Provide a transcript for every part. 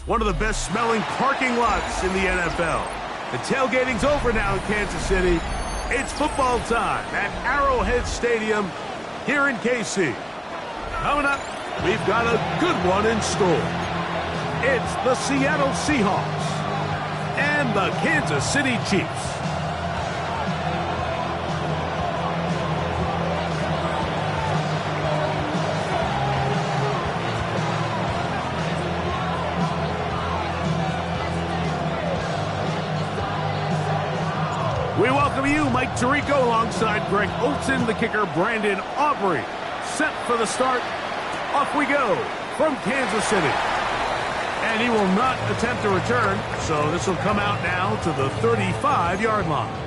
one of the best smelling parking lots in the NFL. The tailgating's over now in Kansas City. It's football time at Arrowhead Stadium here in KC. Coming up, we've got a good one in store. It's the Seattle Seahawks and the Kansas City Chiefs. We welcome you, Mike Tirico, alongside Greg Olsen, the kicker, Brandon Aubrey. Set for the start. Off we go from Kansas City. And he will not attempt a return, so this will come out now to the 35-yard line.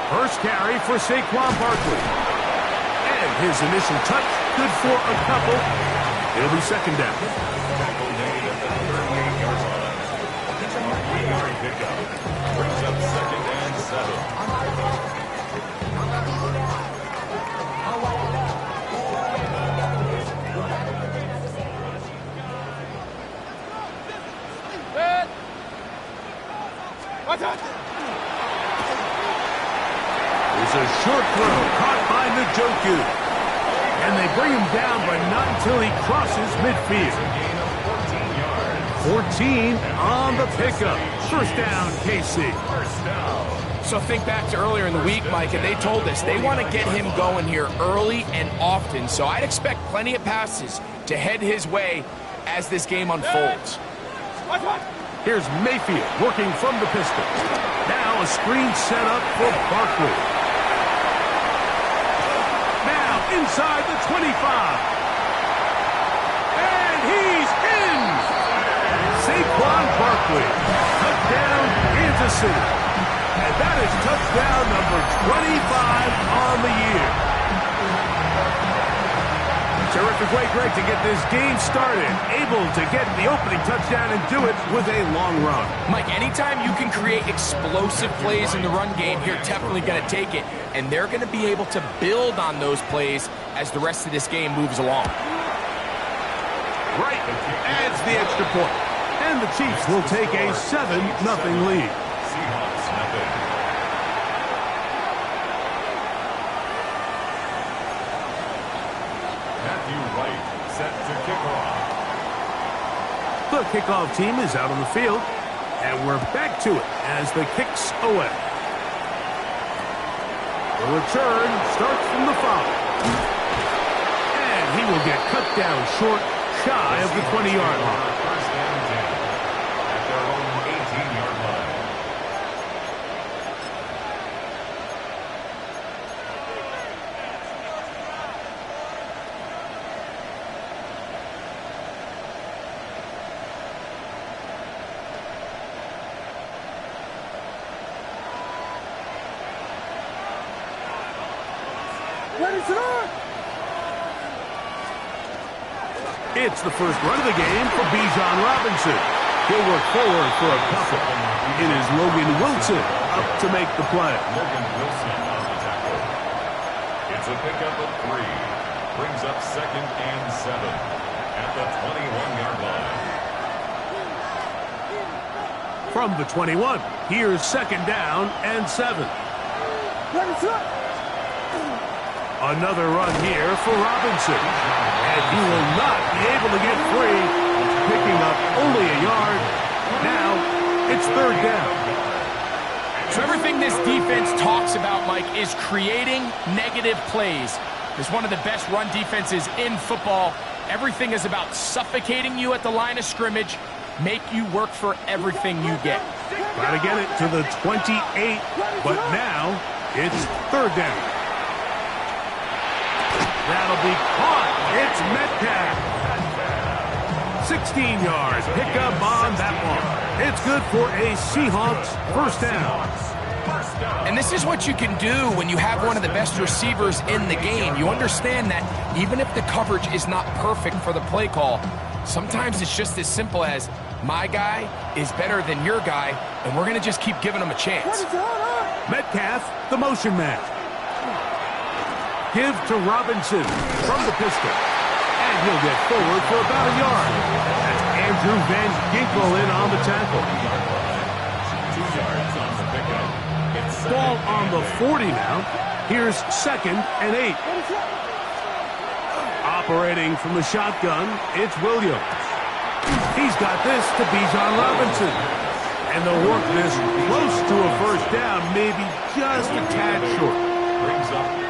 First carry for Saquon Barkley. And his initial touch, good for a couple. It'll be second down. Tackle made at the 38-yard line. It's a 3-yard pickup. Brings up second and 7. It's a short throw caught by Njoku. And they bring him down, but not until he crosses midfield. 14 on the pickup. First down, KC. So think back to earlier in the week, Mike, and they told us they want to get him going here early and often. So I'd expect plenty of passes to head his way as this game unfolds. Here's Mayfield working from the pistol. Now a screen set up for Barkley. Inside the 25. And he's in. Saquon Barkley. Touchdown, Kansas City. And that is touchdown number 25 on the year. Terrific way, Greg, to get this game started. Able to get the opening touchdown and do it with a long run. Mike, anytime you can create explosive plays in the run game, you're definitely going to take it. And they're going to be able to build on those plays as the rest of this game moves along. Right, adds the extra point. And the Chiefs will take a 7-0 lead. Seahawks nothing. Matthew Wright set to kick off. The kickoff team is out on the field. And we're back to it as the kick's away. The return starts from the 5. And he will get cut down short, shy of the 20-yard line. First and 10 at their own 18-yard line. It's the first run of the game for Bijan Robinson. He'll work forward for a couple. It is Logan Wilson up to make the play. Logan Wilson on the tackle. It's a pickup of 3. Brings up second and 7 at the 21-yard line. From the 21, here's second down and 7. Another run here for Robinson. And he will not be able to get free, picking up only a yard. Now it's third down. So everything this defense talks about, Mike, is creating negative plays. It's one of the best run defenses in football. Everything is about suffocating you at the line of scrimmage, make you work for everything you get. Try to get it to the 28, but now it's third down. That'll be caught. It's Metcalf. 16 yards. Pick up on that one. It's good for a Seahawks first down. First down. And this is what you can do when you have one of the best receivers in the game. You understand that even if the coverage is not perfect for the play call, sometimes it's just as simple as my guy is better than your guy, and we're going to just keep giving him a chance. Metcalf, the motion man. Give to Robinson from the pistol. And he'll get forward for about a yard. That's Andrew Van Ginkel in on the tackle. 2 yards on the pickup. It's Ball on the 40 now. Here's 2nd and 8. Operating from the shotgun, it's Williams. He's got this to Bijan Robinson. And they'll work this close to a first down, maybe just a tad short.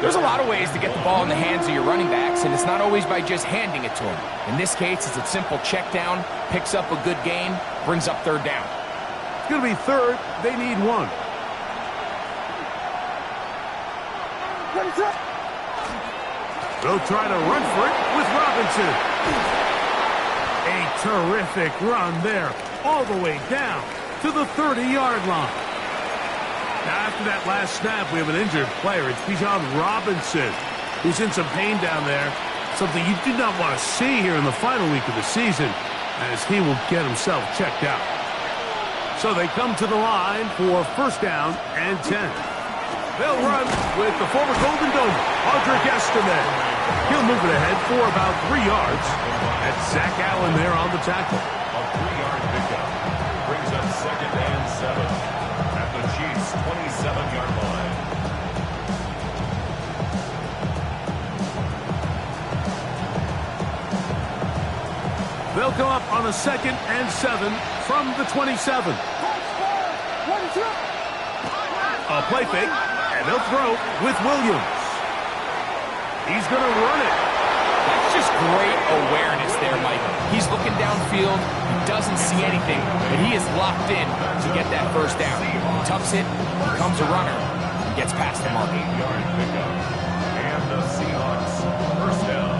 There's a lot of ways to get the ball in the hands of your running backs, and it's not always by just handing it to them. In this case, it's a simple check down, picks up a good gain, brings up 3rd down. It's going to be 3rd. They need 1. They'll try to run for it with Robinson. A terrific run there, all the way down to the 30-yard line. Now, after that last snap, we have an injured player. It's Bijan Robinson, who's in some pain down there. Something you do not want to see here in the final week of the season, as he will get himself checked out. So they come to the line for 1st down and 10. They'll run with the former Golden Domer, Audric Estime. He'll move it ahead for about 3 yards. That's Zach Allen there on the tackle. A 3-yard pickup brings up 2nd and 7 at the Chiefs' 27-yard line. They'll come up on a 2nd and 7 from the 27. A play fake, and they'll throw with Williams. He's going to run it. That's just great awareness there, Mike. He's looking downfield. He doesn't see anything, but he is locked in to get that 1st down. He tucks it, becomes a runner, gets past the mark. 8-yard pickup. And the Seahawks, 1st down.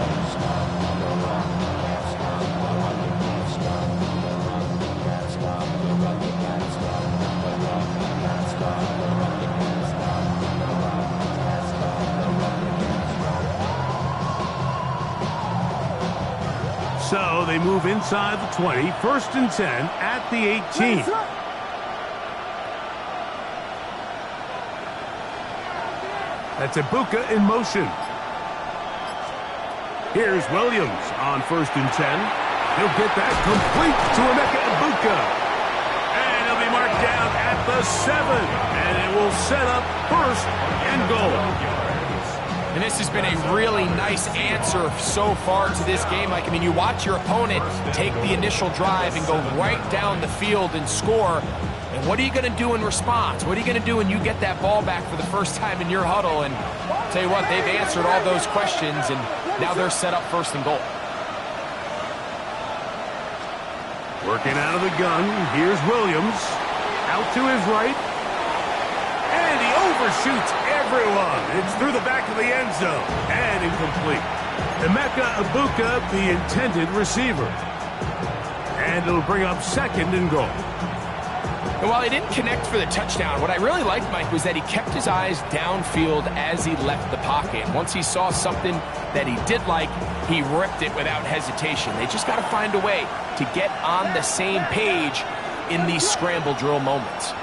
So they move inside the 20, 1st and 10 at the 18. That's Ibuka in motion. Here's Williams on 1st and 10. He'll get that complete to Emeka Ibuka. And he'll be marked down at the 7. And it will set up 1st and goal. And this has been a really nice answer so far to this game. Like, I mean, you watch your opponent take the initial drive and go right down the field and score. And what are you going to do in response? What are you going to do when you get that ball back for the first time in your huddle? And I'll tell you what, they've answered all those questions, and now they're set up 1st and goal. Working out of the gun, here's Williams. Out to his right. And he overshoots everyone. It's through the back of the end zone. And incomplete. Emeka Ibuka, the intended receiver. And it'll bring up 2nd and goal. And while he didn't connect for the touchdown, what I really liked, Mike, was that he kept his eyes downfield as he left the pocket. Once he saw something that he did like, he ripped it without hesitation. They just got to find a way to get on the same page in these scramble drill moments.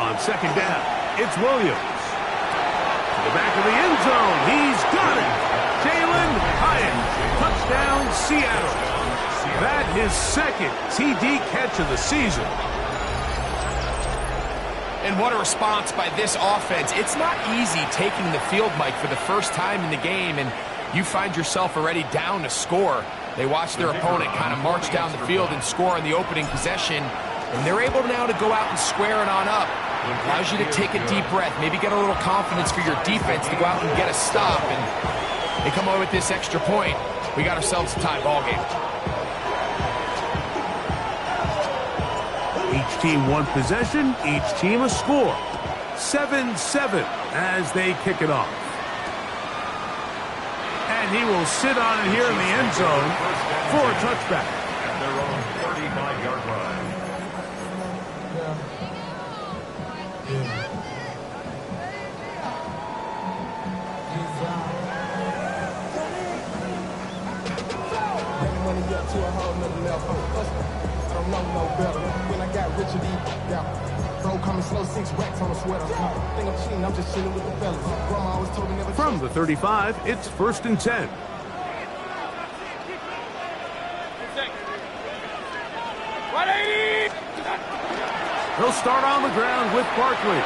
On 2nd down, it's Williams. To the back of the end zone, he's got it. Jalen Hyatt, touchdown Seattle. That his 2nd TD catch of the season. And what a response by this offense. It's not easy taking the field, Mike, for the first time in the game, and you find yourself already down to score. They watch their opponent kind of march down the field and score on the opening possession, and they're able now to go out and square it on up. Allows you to take a deep breath, maybe get a little confidence for your defense to go out and get a stop, and they come away with this extra point. We got ourselves a tie ball game. Each team one possession, each team a score. 7-7 as they kick it off. And he will sit on it here in the end zone for a touchback. At their own 35-yard line. better. When I got Richard E. Bro coming slow, 6 racks on a sweater. Think I'm cheating, I'm just chilling with the fellas. Grandma always told me never. From the 35, it's 1st and 10. He'll start on the ground with Barkley.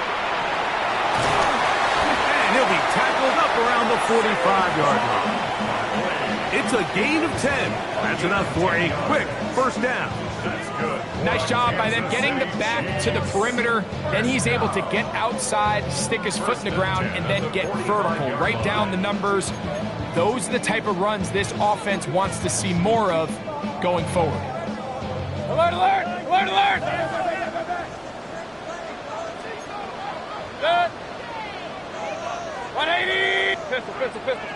And he'll be tackled up around the 45-yard line. It's a gain of 10. That's enough for a quick first down. That's good. Nice job by them getting the back to the perimeter. Then he's able to get outside, stick his foot in the ground, and then get vertical. Right down the numbers. Those are the type of runs this offense wants to see more of going forward. Alert, alert! Alert, alert! Good. 180! Pistol, pistol, pistol.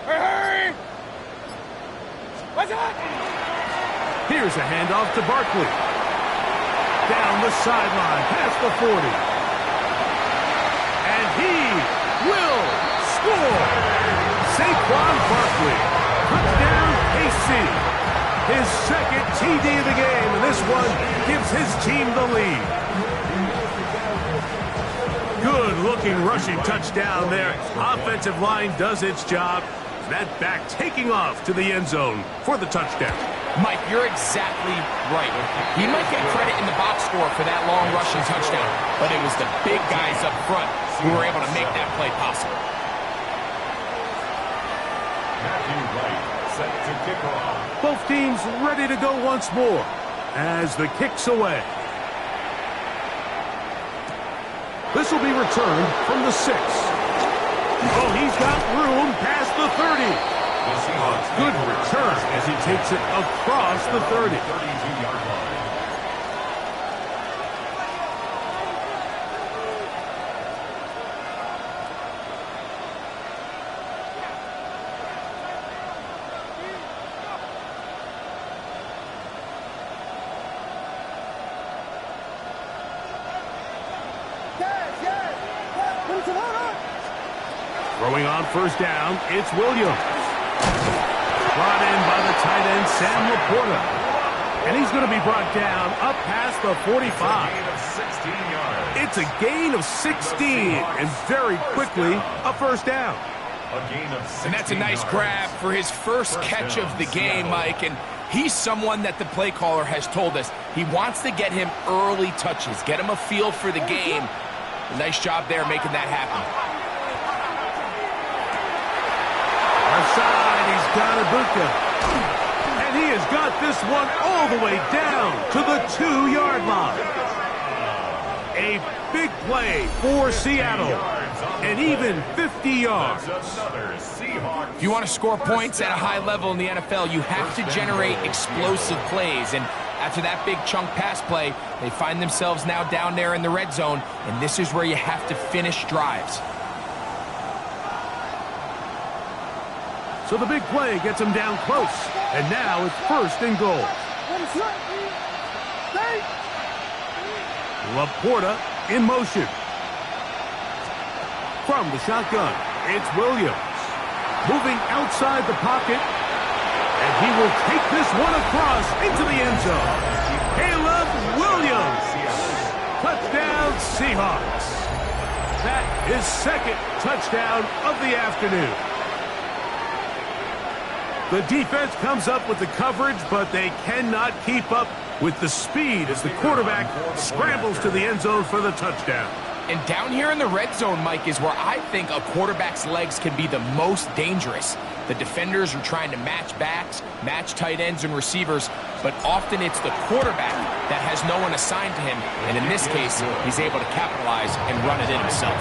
Hurry, hurry! What's that? Here's a handoff to Barkley. Down the sideline, past the 40. And he will score! Saquon Barkley. Touchdown, KC. His second TD of the game, and this one gives his team the lead. Good-looking rushing touchdown there. Offensive line does its job. That back taking off to the end zone for the touchdown. Mike, you're exactly right. He might get credit in the box score for that long rushing touchdown, but it was the big guys up front who were able to make that play possible. Matthew Wright set to kick off. Both teams ready to go once more as the kick's away. This will be returned from the 6. Oh, he's got room past the 30. Good return as he takes it across the 30. 32-yard line. Throwing on first down, it's Williams. Brought in by the tight end, Sam Laporta. And he's going to be brought down up past the 45. It's a gain of 16, and very quickly, a first down. And that's a nice grab for his first catch of the game, Mike. And he's someone that the play caller has told us he wants to get him early touches, get him a feel for the game. A nice job there making that happen. Side, he's got Ibuka. And he has got this one all the way down to the 2-yard line. A big play for Seattle. And even 50 yards. If you want to score points at a high level in the NFL, you have to generate explosive plays. And after that big chunk pass play, they find themselves now down there in the red zone. And this is where you have to finish drives. So the big play gets him down close. And now it's 1st and goal. Laporta in motion. From the shotgun, it's Williams. Moving outside the pocket. And he will take this one across into the end zone. Caleb Williams. Touchdown, Seahawks. That is second touchdown of the afternoon. The defense comes up with the coverage, but they cannot keep up with the speed as the quarterback scrambles to the end zone for the touchdown. And down here in the red zone, Mike, is where I think a quarterback's legs can be the most dangerous. The defenders are trying to match backs, match tight ends and receivers, but often it's the quarterback that has no one assigned to him, and in this case, he's able to capitalize and run it in himself.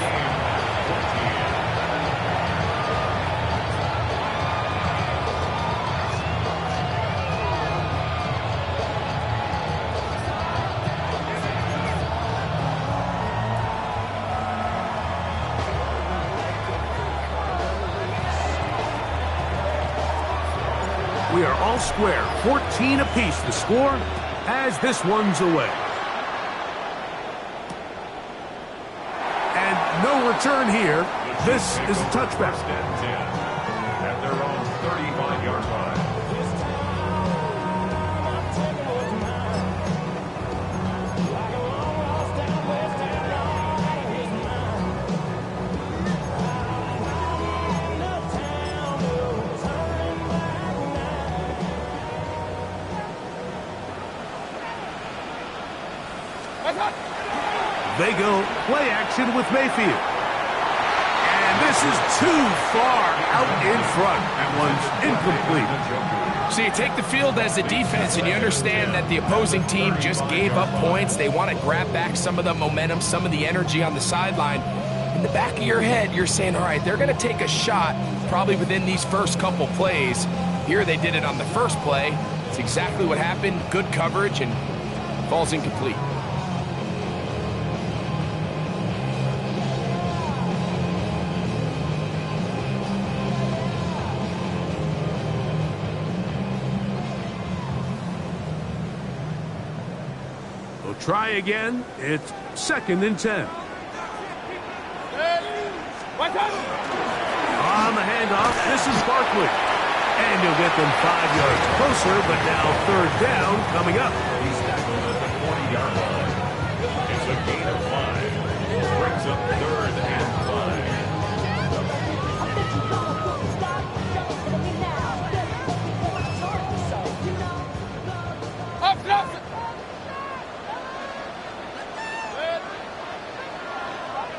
We are all square, 14 apiece the score as this one's away. And no return here. This is a touchback. At their own 35-yard line. They go play action with Mayfield. And this is too far out in front. That one's incomplete. So you take the field as a defense and you understand that the opposing team just gave up points. They want to grab back some of the momentum, some of the energy on the sideline. In the back of your head, you're saying, all right, they're going to take a shot probably within these first couple plays. Here they did it on the first play. It's exactly what happened. Good coverage and falls incomplete. They'll try again. It's 2nd and 10. On the handoff, this is Barkley. And he'll get them 5 yards closer, but now 3rd down coming up. He's tackled at the 40-yard line. It's a gain of 5. Brings up 3rd and 5. Up.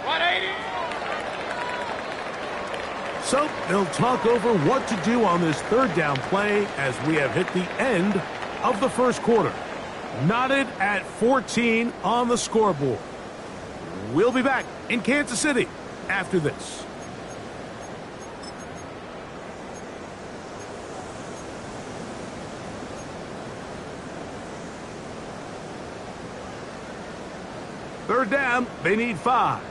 180. So they'll talk over what to do on this 3rd down play as we have hit the end of the first quarter. Knotted at 14 on the scoreboard. We'll be back in Kansas City after this. Third down, they need 5.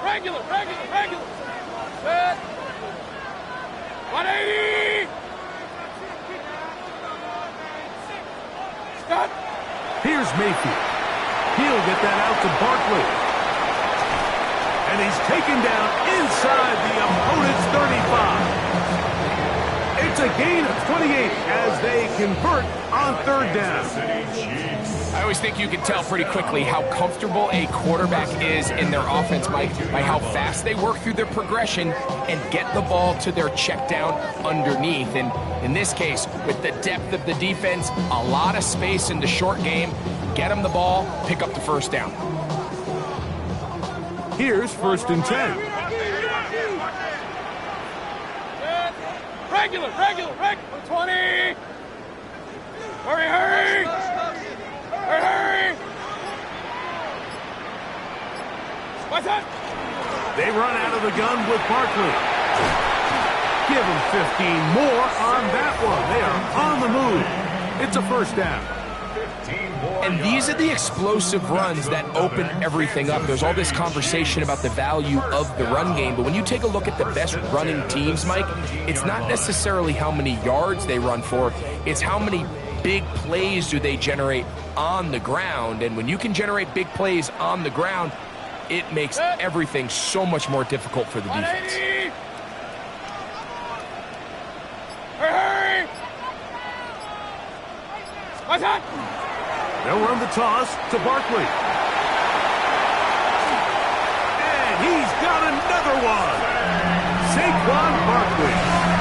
Regular. Set. 180. Stop. Here's Mayfield. He'll get that out to Barkley. And he's taken down inside the opponent's 35. It's a gain of 28 as they convert on 3rd down. I always think you can tell pretty quickly how comfortable a quarterback is in their offense, Mike, by how fast they work through their progression and get the ball to their check down underneath. And in this case, with the depth of the defense, a lot of space in the short game, get them the ball, pick up the 1st down. Here's 1st and 10. Regular. 20. Hurry. What's that? They run out of the gun with Barkley. Give them 15 more on that one. They are on the move. It's a 1st down. And these are the explosive runs that open everything up. There's all this conversation about the value of the run game, but when you take a look at the best running teams, Mike, it's not necessarily how many yards they run for, it's how many big plays do they generate on the ground. And when you can generate big plays on the ground, it makes everything so much more difficult for the defense. Hurry! What's that? They'll run the toss to Barkley. And he's got another one. Saquon Barkley.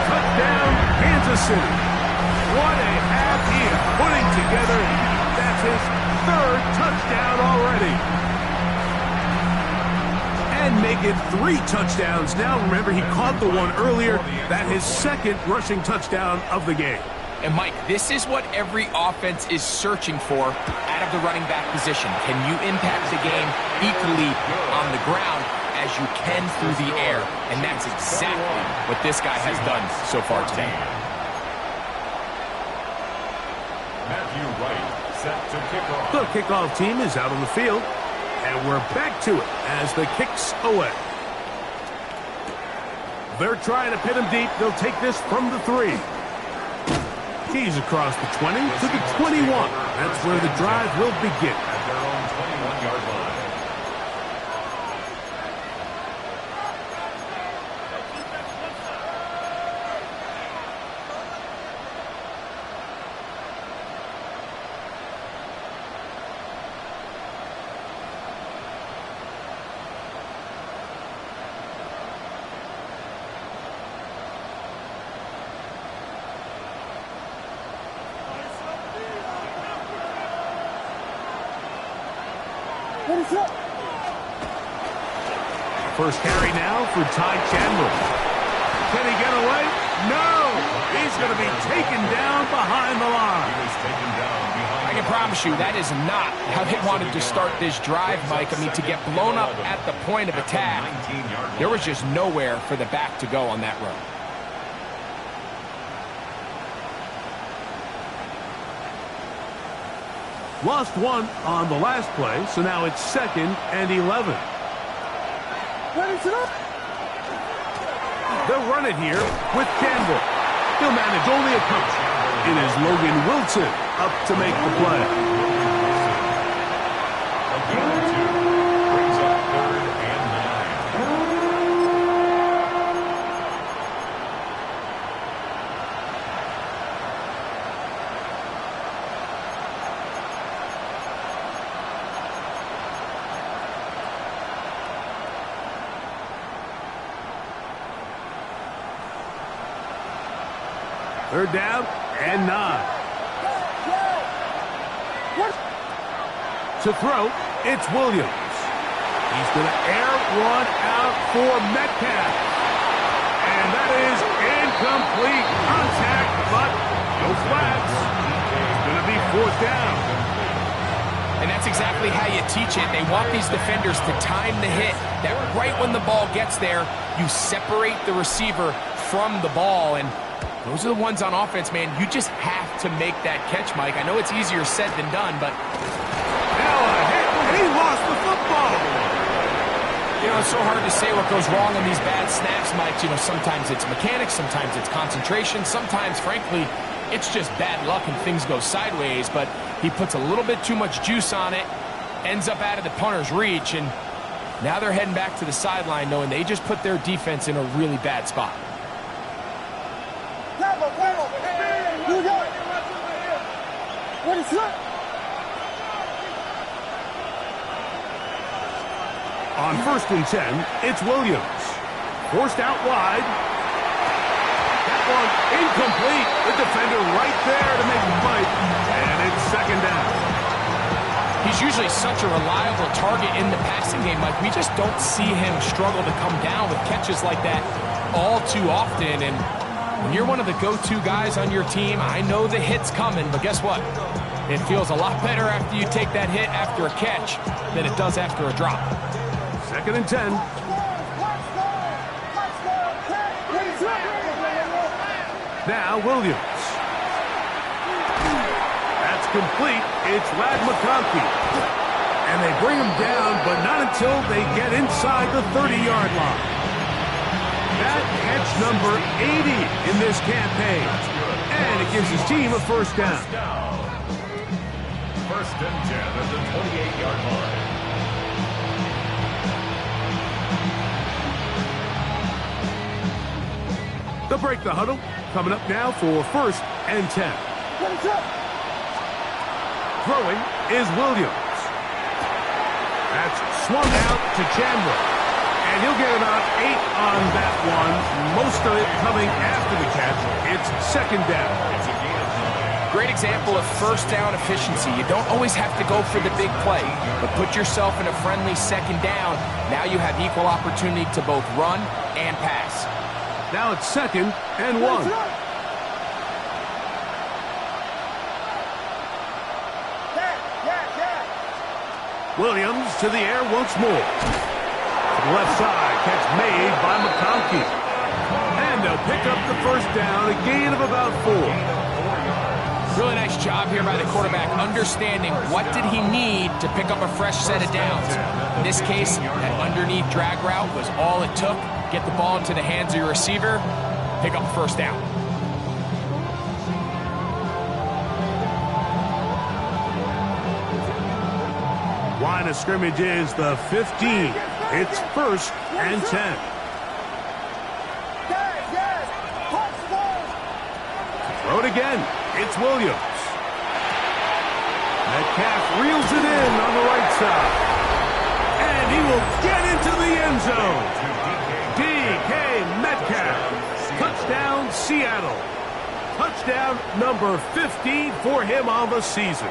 Touchdown, Kansas City. What a half he is putting together. That's his 3rd touchdown already. And make it 3 touchdowns now. Remember, he caught the one earlier. That his 2nd rushing touchdown of the game. And Mike, this is what every offense is searching for out of the running back position. Can you impact the game equally on the ground as you can through the air? And that's exactly what this guy has done so far today. Matthew Wright set to kick off. The kickoff team is out on the field. And we're back to it as the kick's away. They're trying to pin him deep. They'll take this from the 3. He's across the 20 to the 21. That's where the drive will begin. At their own 21-yard line. First carry now for Ty Chandler. Can he get away? No! He's going to be taken down behind the line. He was taken down behind. I can promise you that is not how they wanted to start this drive, Mike. I mean, to get blown up at the point of attack, there was just nowhere for the back to go on that run. Lost one on the last play, so now it's 2nd and 11. They'll run it here with Campbell. He'll manage only a coach. It is Logan Wilson up to make the play. A gain of 2 brings up 3rd and 9. Third down and 9. To throw, it's Williams. He's going to air one out for Metcalf. And that is incomplete contact, but no flags. It's going to be 4th down. And that's exactly how you teach it. They want these defenders to time the hit, that right when the ball gets there, you separate the receiver from the ball. And those are the ones on offense, man. You just have to make that catch, Mike. I know it's easier said than done, but now a hit, and he lost the football. You know, it's so hard to say what goes wrong on these bad snaps, Mike. You know, sometimes it's mechanics, sometimes it's concentration, sometimes, frankly, it's just bad luck and things go sideways, but he puts a little bit too much juice on it, ends up out of the punter's reach, and now they're heading back to the sideline knowing they just put their defense in a really bad spot. On 1st and 10, it's Williams. Forced out wide. That one incomplete. The defender right there to make the fight. And it's 2nd down. He's usually such a reliable target in the passing game, Mike. We just don't see him struggle to come down with catches like that all too often. And when you're one of the go-to guys on your team, I know the hit's coming, but guess what? It feels a lot better after you take that hit after a catch than it does after a drop. 2nd and 10. Now Williams. That's complete. It's Ladd McConkey. And they bring him down, but not until they get inside the 30-yard line. That catch number 80 in this campaign. And it gives his team a 1st down. 1st and 10 at the 28-yard line. They'll break the huddle. Coming up now for 1st and 10. Throwing is Williams. That's swung out to Chandler. And he'll get about 8 on that one. Most of it coming after the catch. It's 2nd down. It's a gain of 9. Great example of 1st down efficiency. You don't always have to go for the big play, but put yourself in a friendly 2nd down. Now you have equal opportunity to both run and pass. Now it's 2nd and 1. Williams to the air once more. To the left side, catch made by McConkey. And they'll pick up the 1st down, a gain of about 4. Really nice job here by the quarterback, understanding what did he need to pick up a fresh set of downs. In this case, that underneath drag route was all it took. Get the ball into the hands of your receiver, pick up the 1st down. Line of scrimmage is the 15. It's 1st and 10. Throw it again. It's Williams. Metcalf reels it in on the right side. And he will get into the end zone. DK Metcalf. Touchdown, Seattle. Touchdown number 50 for him on the season.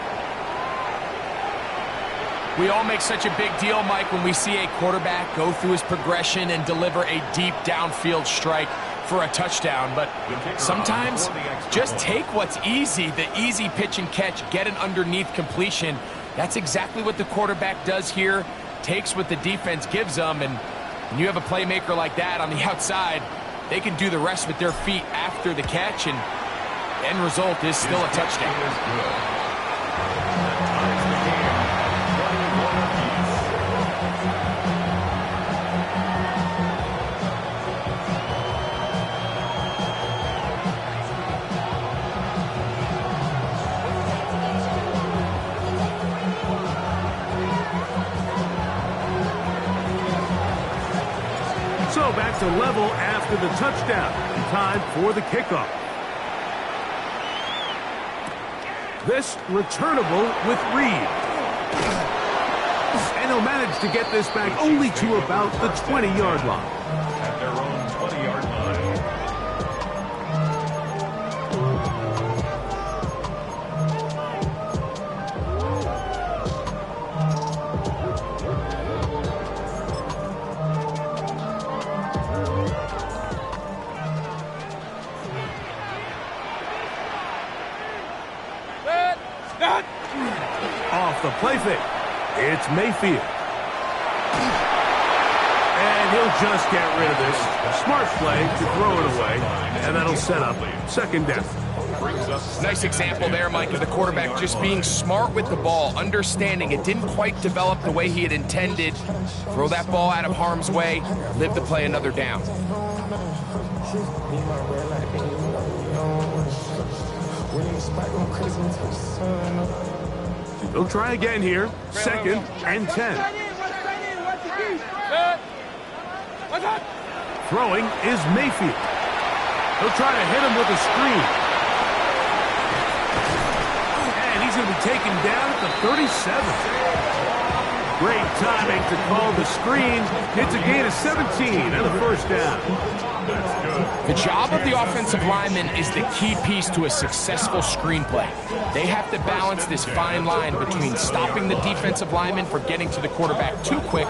We all make such a big deal, Mike, when we see a quarterback go through his progression and deliver a deep downfield strike for a touchdown. But sometimes just take what's easy, the easy pitch and catch, get an underneath completion. That's exactly what the quarterback does here, takes what the defense gives them, and when you have a playmaker like that on the outside, they can do the rest with their feet after the catch, and the end result is still a touchdown. So back to level after the touchdown. Time for the kickoff. This returnable with Reed. And he'll manage to get this back only to about the 20-yard line. At their own 20-yard line. Off the play fake. It's Mayfield. And he'll just get rid of this. Smart play to throw it away. And that'll set up second down. Nice example there, Mike, of the quarterback just being smart with the ball, understanding it didn't quite develop the way he had intended. Throw that ball out of harm's way, live to play another down. They'll try again here. Second and 10. Throwing is Mayfield. He'll try to hit him with a screen. And he's going to be taken down at the 37. Great timing to call the screen. It's a gain of 17 and a first down. The job of the offensive lineman is the key piece to a successful screenplay. They have to balance this fine line between stopping the defensive lineman from getting to the quarterback too quick,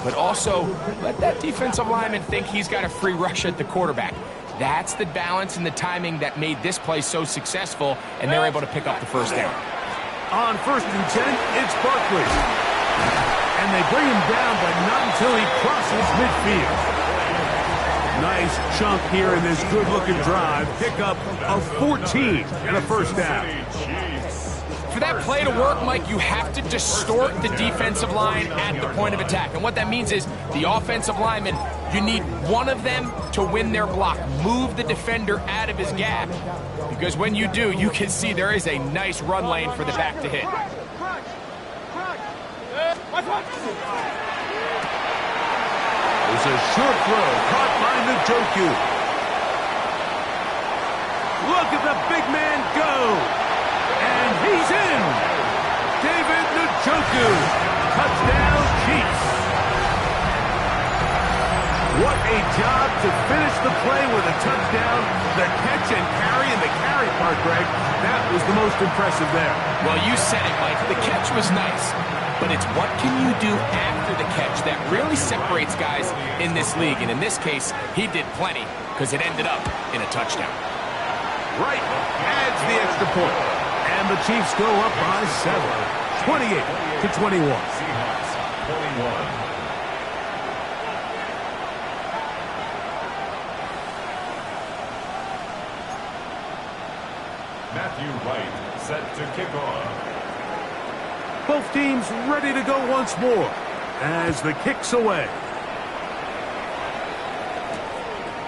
but also let that defensive lineman think he's got a free rush at the quarterback. That's the balance and the timing that made this play so successful, and they're able to pick up the first down. On first and 10, it's Barkley. And they bring him down, but not until he crosses midfield. Nice chunk here in this good-looking drive. Pick up of 14 and a first down. For that play to work, Mike, you have to distort the defensive line at the point of attack. And what that means is the offensive lineman, you need one of them to win their block. Move the defender out of his gap. Because when you do, you can see there is a nice run lane for the back to hit. It's a short throw caught by Njoku. Look at the big man go. And he's in. David Njoku. Touchdown, Chiefs. What a job to finish the play with a touchdown. The catch and carry, and the carry part, Greg, that was the most impressive there. Well, you said it, Mike. The catch was nice. But it's what can you do after the catch that really separates guys in this league. And in this case, he did plenty because it ended up in a touchdown. Right, adds the extra point. And the Chiefs go up by 7, 28-21. Seahawks 21. Matthew Wright set to kick off. Both teams ready to go once more as the kick's away.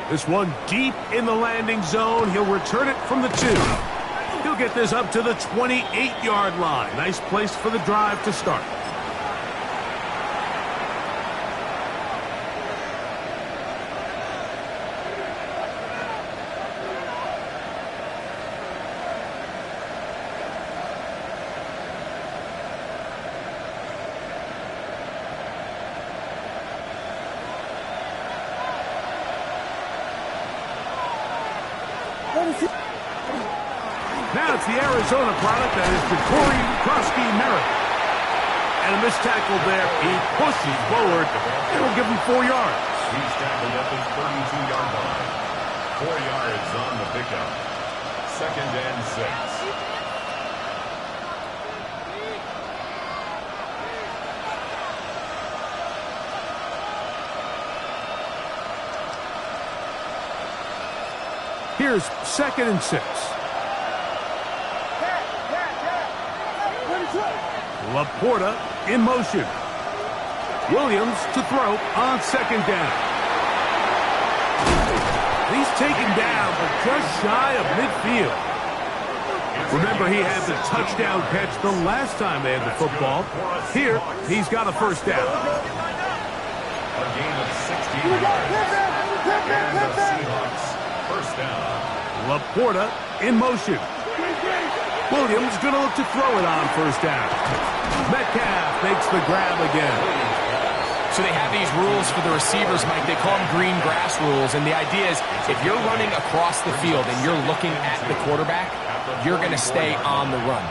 This one deep in the landing zone. He'll return it from the 2. He'll get this up to the 28-yard line. Nice place for the drive to start. Now it's the Arizona product that is Jacory Kroski Merritt. And a missed tackle there. He pushes forward. It'll give him 4 yards. He's tackled at the 32-yard line. 4 yards on the pickup. 2nd and 6. Here's 2nd and 6. Laporta in motion. Williams to throw on 2nd down. He's taken down, but just shy of midfield. Remember, he had the touchdown catch the last time they had the football. Here, he's got a 1st down. A gain of 16 yards. And the Seahawks 1st down. Laporta in motion. Williams going to look to throw it on 1st down. Metcalf makes the grab again. So they have these rules for the receivers, Mike. They call them green grass rules. And the idea is if you're running across the field and you're looking at the quarterback, you're going to stay on the run.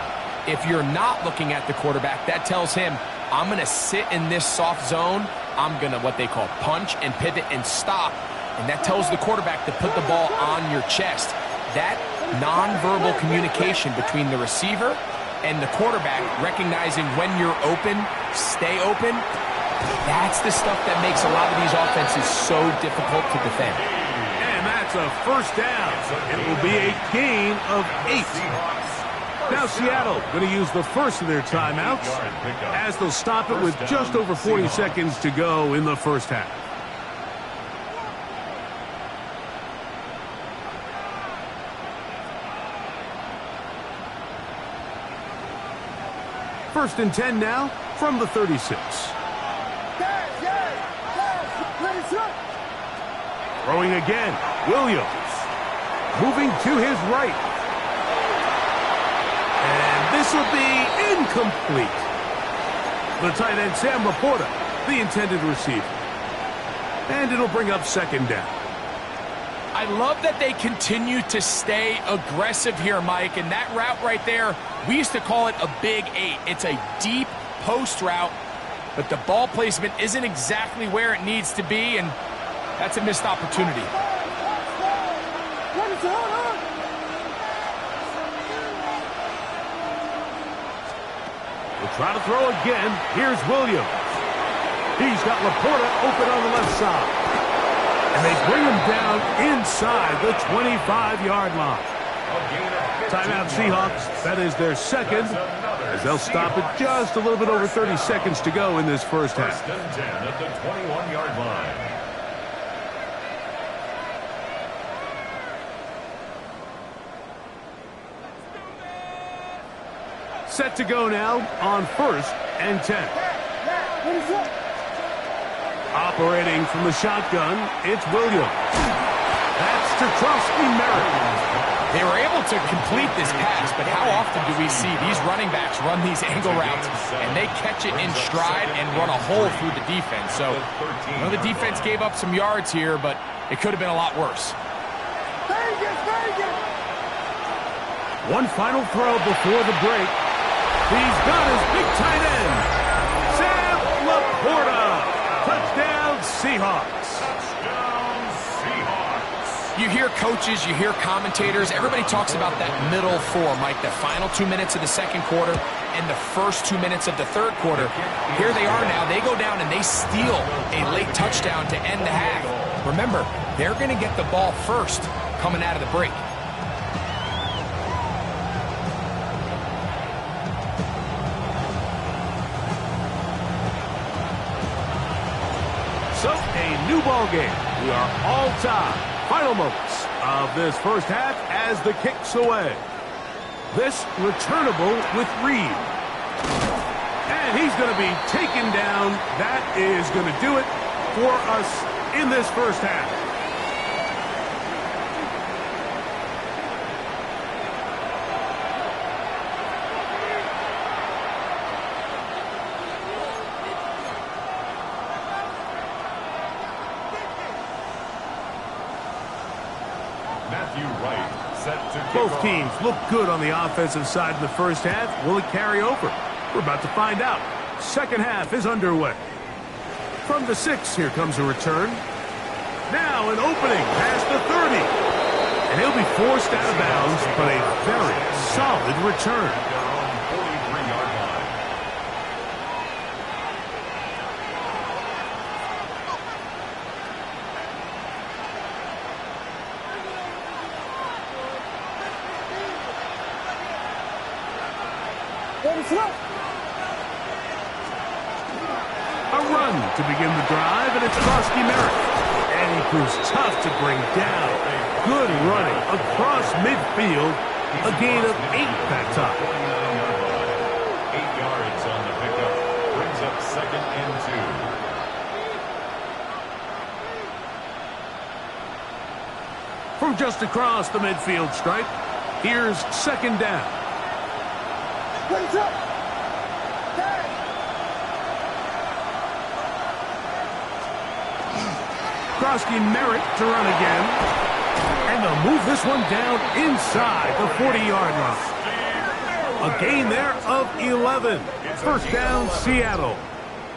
If you're not looking at the quarterback, that tells him, I'm going to sit in this soft zone. I'm going to what they call punch and pivot and stop. And that tells the quarterback to put the ball on your chest. That nonverbal communication between the receiver and the quarterback, recognizing when you're open, stay open, that's the stuff that makes a lot of these offenses so difficult to defend. And that's a 1st down. It will be a gain of 8. Now Seattle going to use the first of their timeouts as they'll stop it with just over 40 seconds to go in the 1st half. First and 10 now from the 36. Throwing again, Williams. Moving to his right. And this will be incomplete. The tight end, Sam Laporta, the intended receiver. And it'll bring up 2nd down. I love that they continue to stay aggressive here, Mike, and that route right there, we used to call it a big 8. It's a deep post route, but the ball placement isn't exactly where it needs to be, and that's a missed opportunity. We'll try to throw again. Here's Williams. He's got Laporta open on the left side. And they bring him down inside the 25-yard line. Timeout Seahawks. That is their 2nd, as they'll stop it just a little bit over 30 seconds to go in this 1st half. 1st and 10 at the 21-yard line. Set to go now on 1st and 10. Operating from the shotgun, it's Williams. That's to Trusty Merritt. They were able to complete this pass, but how often do we see these running backs run these angle routes and they catch it in stride and run a hole through the defense? So, the defense gave up some yards here, but it could have been a lot worse. One final throw before the break. He's got his big tight end, Sam Laporta. Touchdown, Seahawks. Touchdown, Seahawks. You hear coaches, you hear commentators, everybody talks about that middle 4, Mike, the final 2 minutes of the 2nd quarter and the first 2 minutes of the 3rd quarter. Here they are now. They go down and they steal a late touchdown to end the half. Remember, they're going to get the ball first coming out of the break. So, a new ball game. We are all tied. Final moments of this 1st half as the kick's away. This returnable with Reed. And he's going to be taken down. That is going to do it for us in this 1st half. Matthew Wright set to kick Both off. teams look good on the offensive side in the 1st half. Will it carry over? We're about to find out. Second half is underway. From the 6, here comes a return. Now an opening past the 30. And he'll be forced out of bounds, but a very solid return. Their own 43-yard line. A run to begin the drive, and it's Krosky Merritt. And he proves tough to bring down. Good running across midfield. A gain of 8 that time. 8 yards on the pickup. Brings up second and 2. From just across the midfield stripe, here's second down. Krosky Merritt to run again. And they'll move this one down inside the 40-yard line. A gain there of 11. First down, Seattle.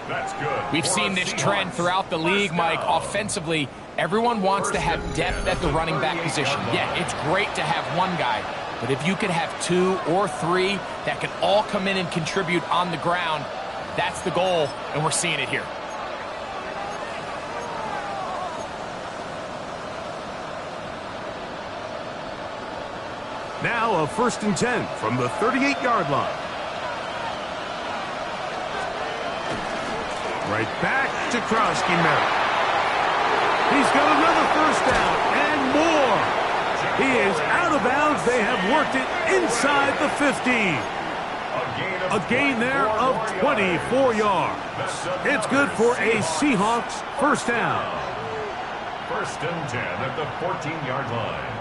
That's good. We've seen this trend throughout the league, Mike. Offensively, everyone wants to have depth at the running back position. Yeah, it's great to have one guy, but if you could have 2 or 3 that can all come in and contribute on the ground, that's the goal, and we're seeing it here. Now a 1st and 10 from the 38-yard line. Right back to Krosky Merritt. He's got another first down and more. He is out of bounds. They have worked it inside the 15. A gain there of 24 yards. It's good for a Seahawks first down. 1st and 10 at the 14-yard line.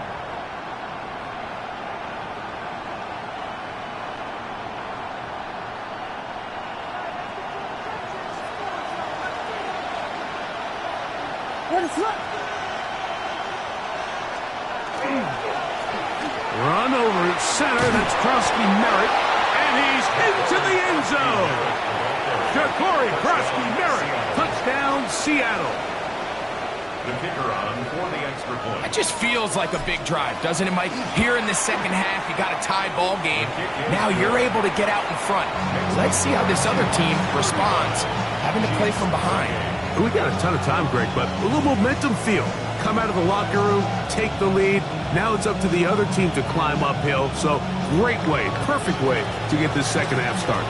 Run over center. That's Krosky Merritt. And he's into the end zone. Ja'Cory Krosky Merritt. Touchdown, Seattle. The kicker on for the extra point. It just feels like a big drive, doesn't it, Mike? Here in the second half, you got a tie ball game. Now you're able to get out in front. Let's see how this other team responds, having to play from behind. We got a ton of time, Greg, but a little momentum feel. Come out of the locker room, take the lead. Now it's up to the other team to climb uphill. So great way, perfect way to get this second half started.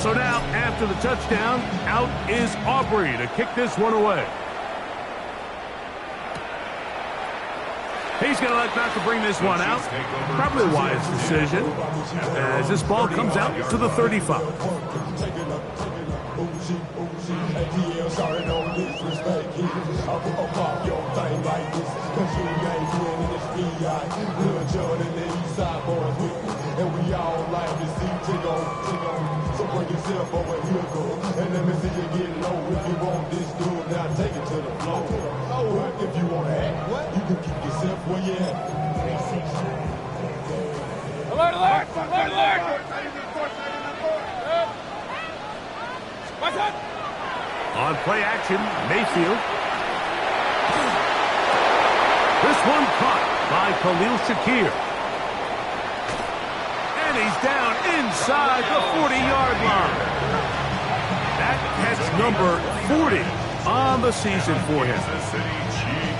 So now, after the touchdown, out is Aubrey to kick this one away. He's going to elect not to bring this one out. Probably a wise decision as this ball comes out to the 35. And we all like to see Tigo. So bring yourself over here, go. And let me see you get low. If you want this dude, now take it to the floor. But if you want to act, you can keep yourself where you at. Alert, alert! Alert, alert! What's that? On play action, Mayfield. This one caught by Khalil Shakir. And he's down inside the 40-yard line. That catch number 40 on the season for him.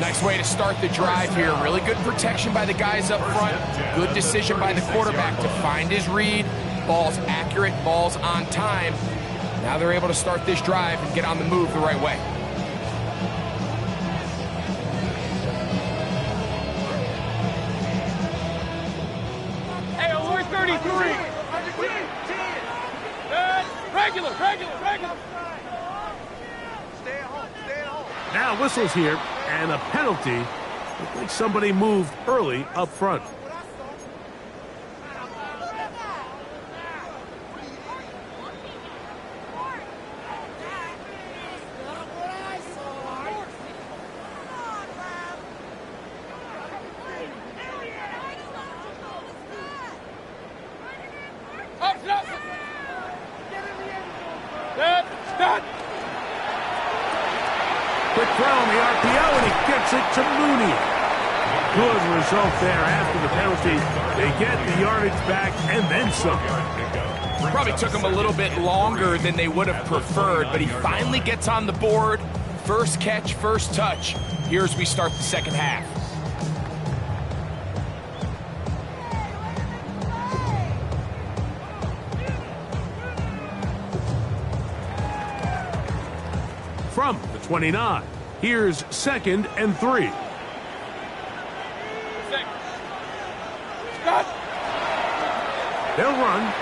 Nice way to start the drive here. Really good protection by the guys up front. Good decision by the quarterback to find his read. Ball's accurate, ball's on time. Now they're able to start this drive and get on the move the right way. Hey, alert 33! Regular! Now whistles here, and a penalty. Looks like somebody moved early up front. Done. Quick throw on the RPO, and he gets it to Mooney. Good result there after the penalty. They get the yardage back and then some. Probably took him a little bit longer than they would have preferred, but he finally gets on the board. First catch, first touch. Here's we start the second half. From the 29, here's 2nd and 3. Done. They'll run.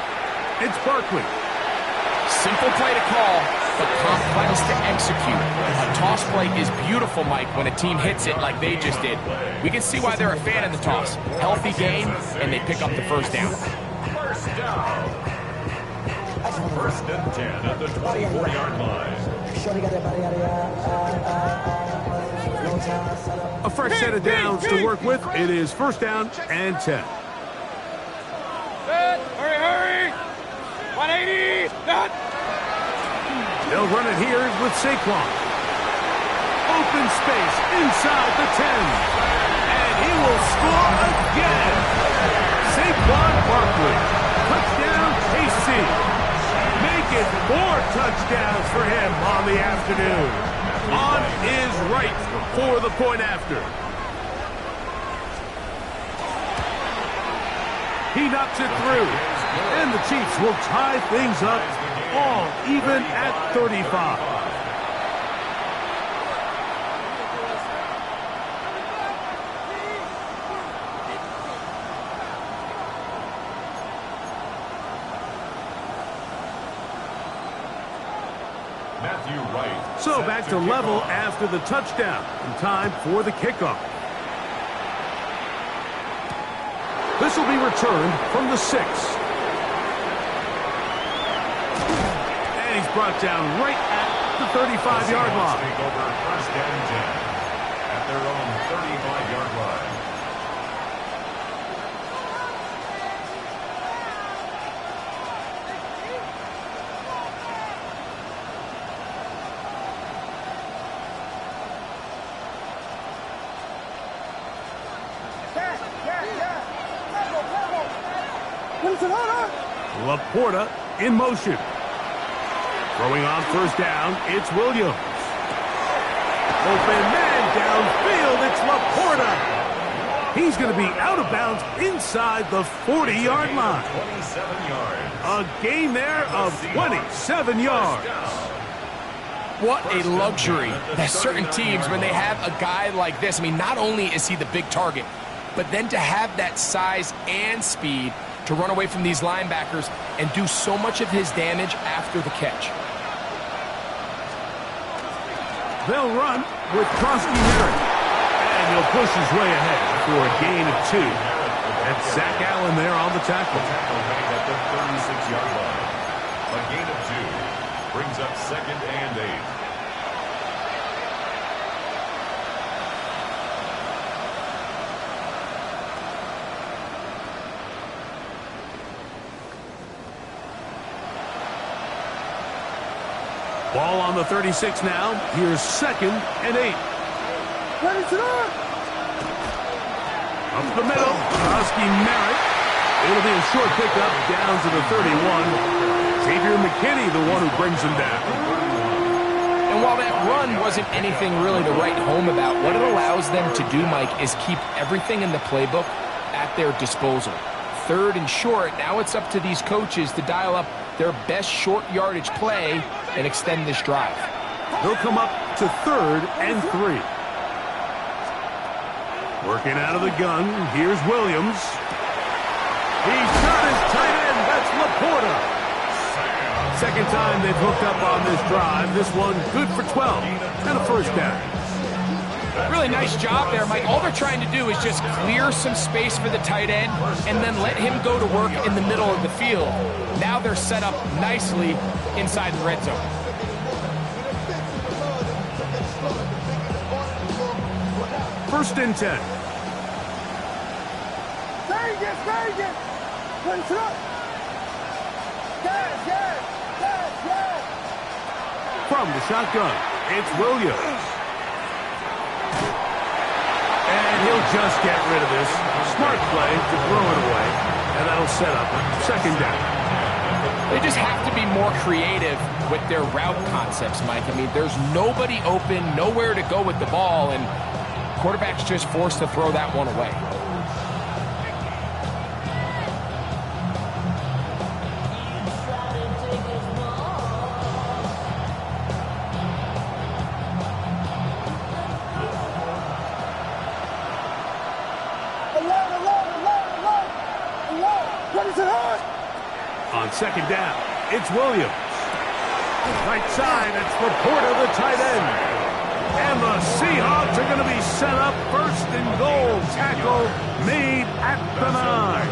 It's Barkley. Simple play to call, but complex to execute. A toss play is beautiful, Mike, when a team hits it like they just did. We can see why they're a fan of the toss. Healthy game, and they pick up the first down. First down. First and 10 at the 24-yard line. A fresh set of downs to work with. It is 1st down and 10. Hurry, hurry. 180. Done. They'll run it here with Saquon. Open space inside the 10. And he will score again. Saquon Barkley. Touchdown, KC. Make it 4 touchdowns for him on the afternoon. On is right for the point after. He knocks it through. And the Chiefs will tie things up all even at 35. Matthew Wright. So back to level after the touchdown. And time for the kickoff. This will be returned from the 6. And he's brought down right at the 35-yard line. Take over 1st and 10 at their own 35-yard line. Laporta in motion. Throwing on 1st down, it's Williams. Open man downfield, it's Laporta. He's going to be out of bounds inside the 40-yard line. 27 yards. A gain there of 27 yards. What a luxury that certain teams, when they have a guy like this, I mean, not only is he the big target, but then to have that size and speed to run away from these linebackers and do so much of his damage after the catch. They'll run with Krosky Merritt. And he'll push his way ahead for a gain of 2. That's Zach Allen there on the tackle. Tackle made at the 36-yard line. A gain of 2 brings up 2nd and 8. Ball on the 36 now. Here's 2nd and 8. Up the middle. Krosky Merritt. It'll be a short pickup down to the 31. Xavier McKinney, the one who brings him down. And while that run wasn't anything really to write home about, what it allows them to do, Mike, is keep everything in the playbook at their disposal. 3rd and short, now it's up to these coaches to dial up their best short yardage play and extend this drive. They'll come up to 3rd and 3. Working out of the gun, here's Williams. He's got his tight end, that's Laporta. Second time they've hooked up on this drive. This one good for 12 and a 1st down. Really nice job there, Mike. All they're trying to do is just clear some space for the tight end and then let him go to work in the middle of the field. Now they're set up nicely inside the red zone. First and 10. From the shotgun, it's Williams. And he'll just get rid of this. Smart play to throw it away. And that'll set up second down. They just have to be more creative with their route concepts, Mike. I mean, there's nobody open, nowhere to go with the ball, and quarterback's just forced to throw that one away. On second down, it's Williams. Right side, it's Laporta, the tight end. And the Seahawks are going to be set up first and goal. Tackle made at the 9.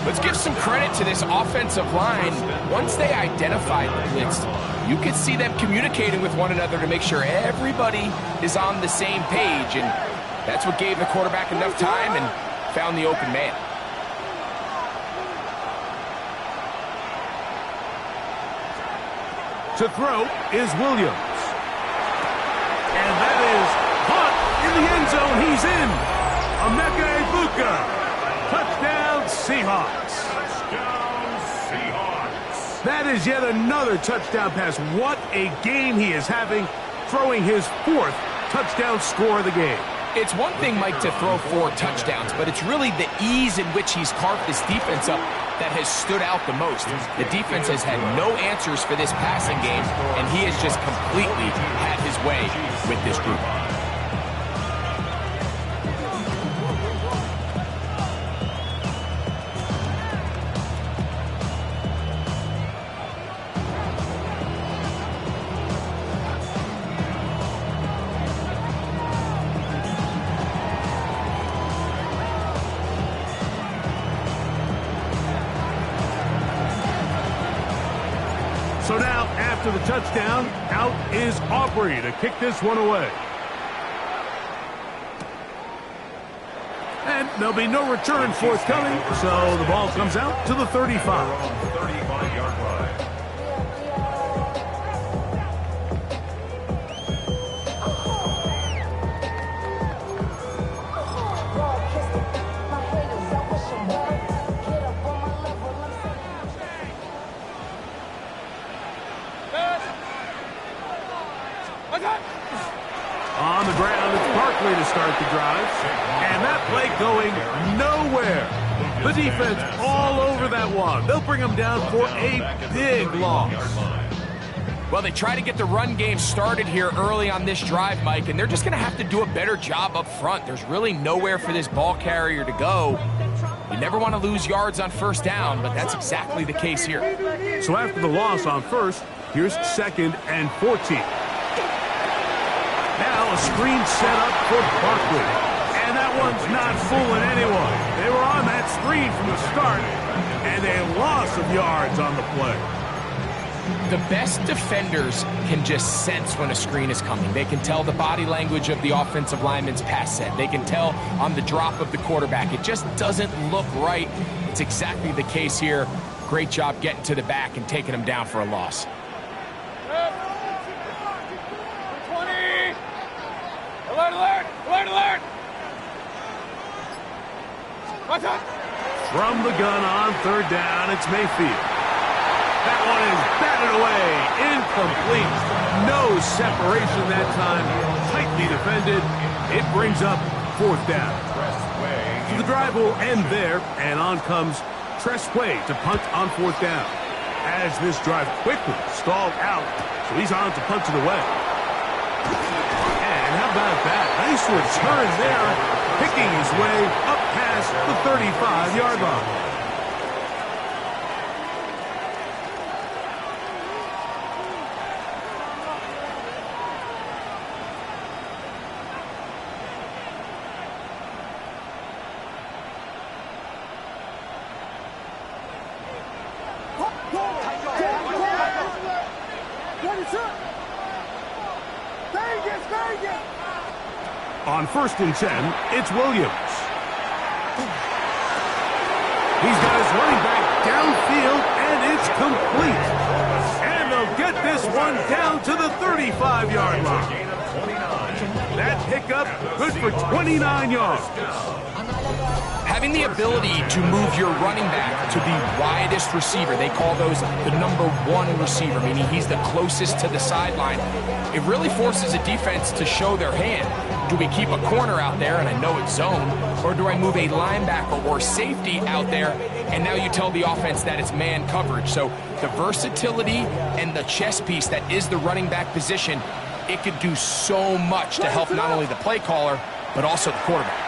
Let's give some credit to this offensive line. Once they identified the blitz, you could see them communicating with one another to make sure everybody is on the same page. And that's what gave the quarterback enough time and found the open man. To throw is Williams. And that is caught in the end zone. He's in. Emeka Egbuka. Touchdown, Seahawks. Touchdown, Seahawks. That is yet another touchdown pass. What a game he is having, throwing his 4th touchdown score of the game. It's one thing, Mike, to throw 4 touchdowns, but it's really the ease in which he's carved this defense up that has stood out the most. The defense has had no answers for this passing game, and he has just completely had his way with this group. So now, after the touchdown, out is Aubrey to kick this one away. And there'll be no return forthcoming, so the ball comes out to the 35. 35-yard line. On the ground, it's Barkley to start the drive. And that play going nowhere. The defense all over that one. They'll bring them down for a big loss. Well, they try to get the run game started here early on this drive, Mike, and they're just going to have to do a better job up front. There's really nowhere for this ball carrier to go. You never want to lose yards on first down, but that's exactly the case here. So after the loss on first, here's 2nd and 14. Now a screen set up for Barkley. And that one's not fooling anyone. They were on that screen from the start, and a loss of yards on the play. The best defenders can just sense when a screen is coming. They can tell the body language of the offensive lineman's pass set. They can tell on the drop of the quarterback. It just doesn't look right. It's exactly the case here. Great job getting to the back and taking him down for a loss. 20! Alert, alert! Alert, alert! What's up? From the gun on 3rd down, it's Mayfield. That one is batted away, incomplete. No separation that time, tightly defended. It brings up 4th down. So the drive will end there, and on comes Tress Way to punt on 4th down. As this drive quickly stalled out, so he's on to punt it away. And how about that? Nice return there, picking his way up past the 35-yard line. On 1st and 10, it's Williams. He's got his running back downfield, and it's complete. And they'll get this one down to the 35-yard line. Gain of 29. That pickup good for 29 yards. Having the ability to move your running back to the widest receiver, they call those the number one receiver, meaning he's the closest to the sideline. It really forces a defense to show their hand. Do we keep a corner out there, and I know it's zone, or do I move a linebacker or safety out there, and now you tell the offense that it's man coverage? So the versatility and the chess piece that is the running back position, it could do so much to help not only the play caller, but also the quarterback.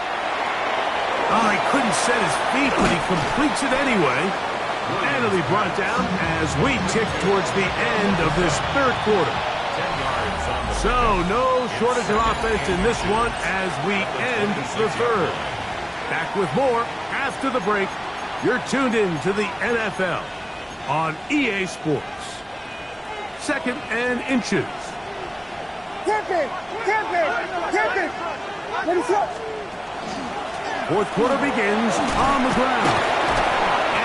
Oh, he couldn't set his feet, but he completes it anyway. And it'll be brought down as we tick towards the end of this third quarter. 10 yards on the So, no shortage of offense in this one as we end the third. Back with more after the break. You're tuned in to the NFL on EA Sports. Second and inches. Tip it! Tip it! Tip it! Let it go! Fourth quarter begins on the ground.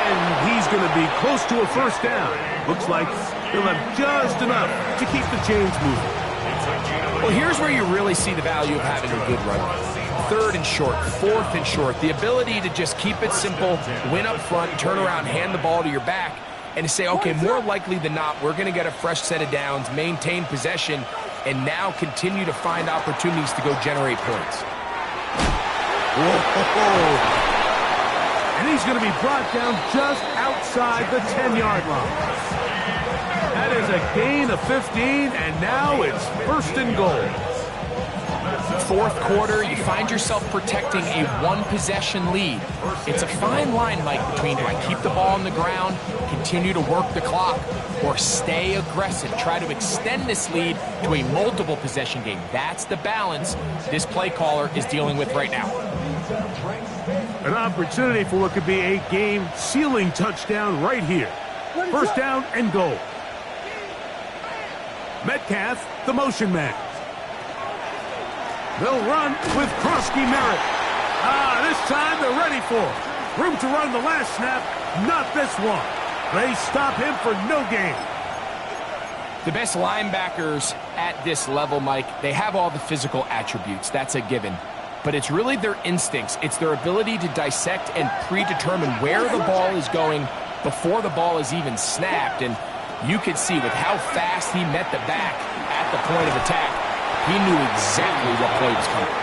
And he's going to be close to a first down. Looks like he'll have just enough to keep the chains moving. Well, here's where you really see the value of having a good run. Third and short, fourth and short. The ability to just keep it simple, win up front, turn around, hand the ball to your back, and to say, okay, more likely than not, we're going to get a fresh set of downs, maintain possession, and now continue to find opportunities to go generate points. Whoa. And he's going to be brought down just outside the 10-yard line. That is a gain of 15, and now it's first and goal. Fourth quarter, you find yourself protecting a one-possession lead. It's a fine line, Mike, between do I keep the ball on the ground, continue to work the clock, or stay aggressive, try to extend this lead to a multiple possession game. That's the balance this play caller is dealing with right now. An opportunity for what could be a game-sealing touchdown right here. First down and goal. Metcalf, the motion man. They'll run with Krosky Merritt. This time they're ready for it. Room to run the last snap, not this one. They stop him for no gain. The best linebackers at this level, Mike, they have all the physical attributes. That's a given. But it's really their instincts. It's their ability to dissect and predetermine where the ball is going before the ball is even snapped. And you could see with how fast he met the back at the point of attack, he knew exactly what play was coming.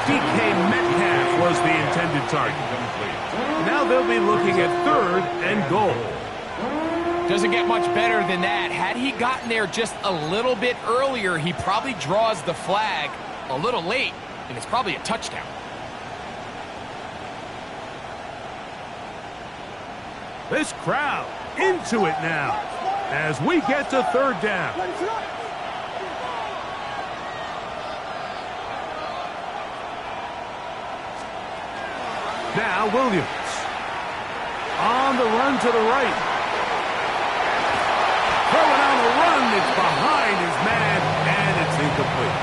DK Metcalf was the intended target. Now they'll be looking at third and goal. Doesn't get much better than that. Had he gotten there just a little bit earlier, he probably draws the flag a little late, and it's probably a touchdown. This crowd into it now as we get to third down. Now Williams on the run to the right. Throwing on the run, it's behind his man, and it's incomplete.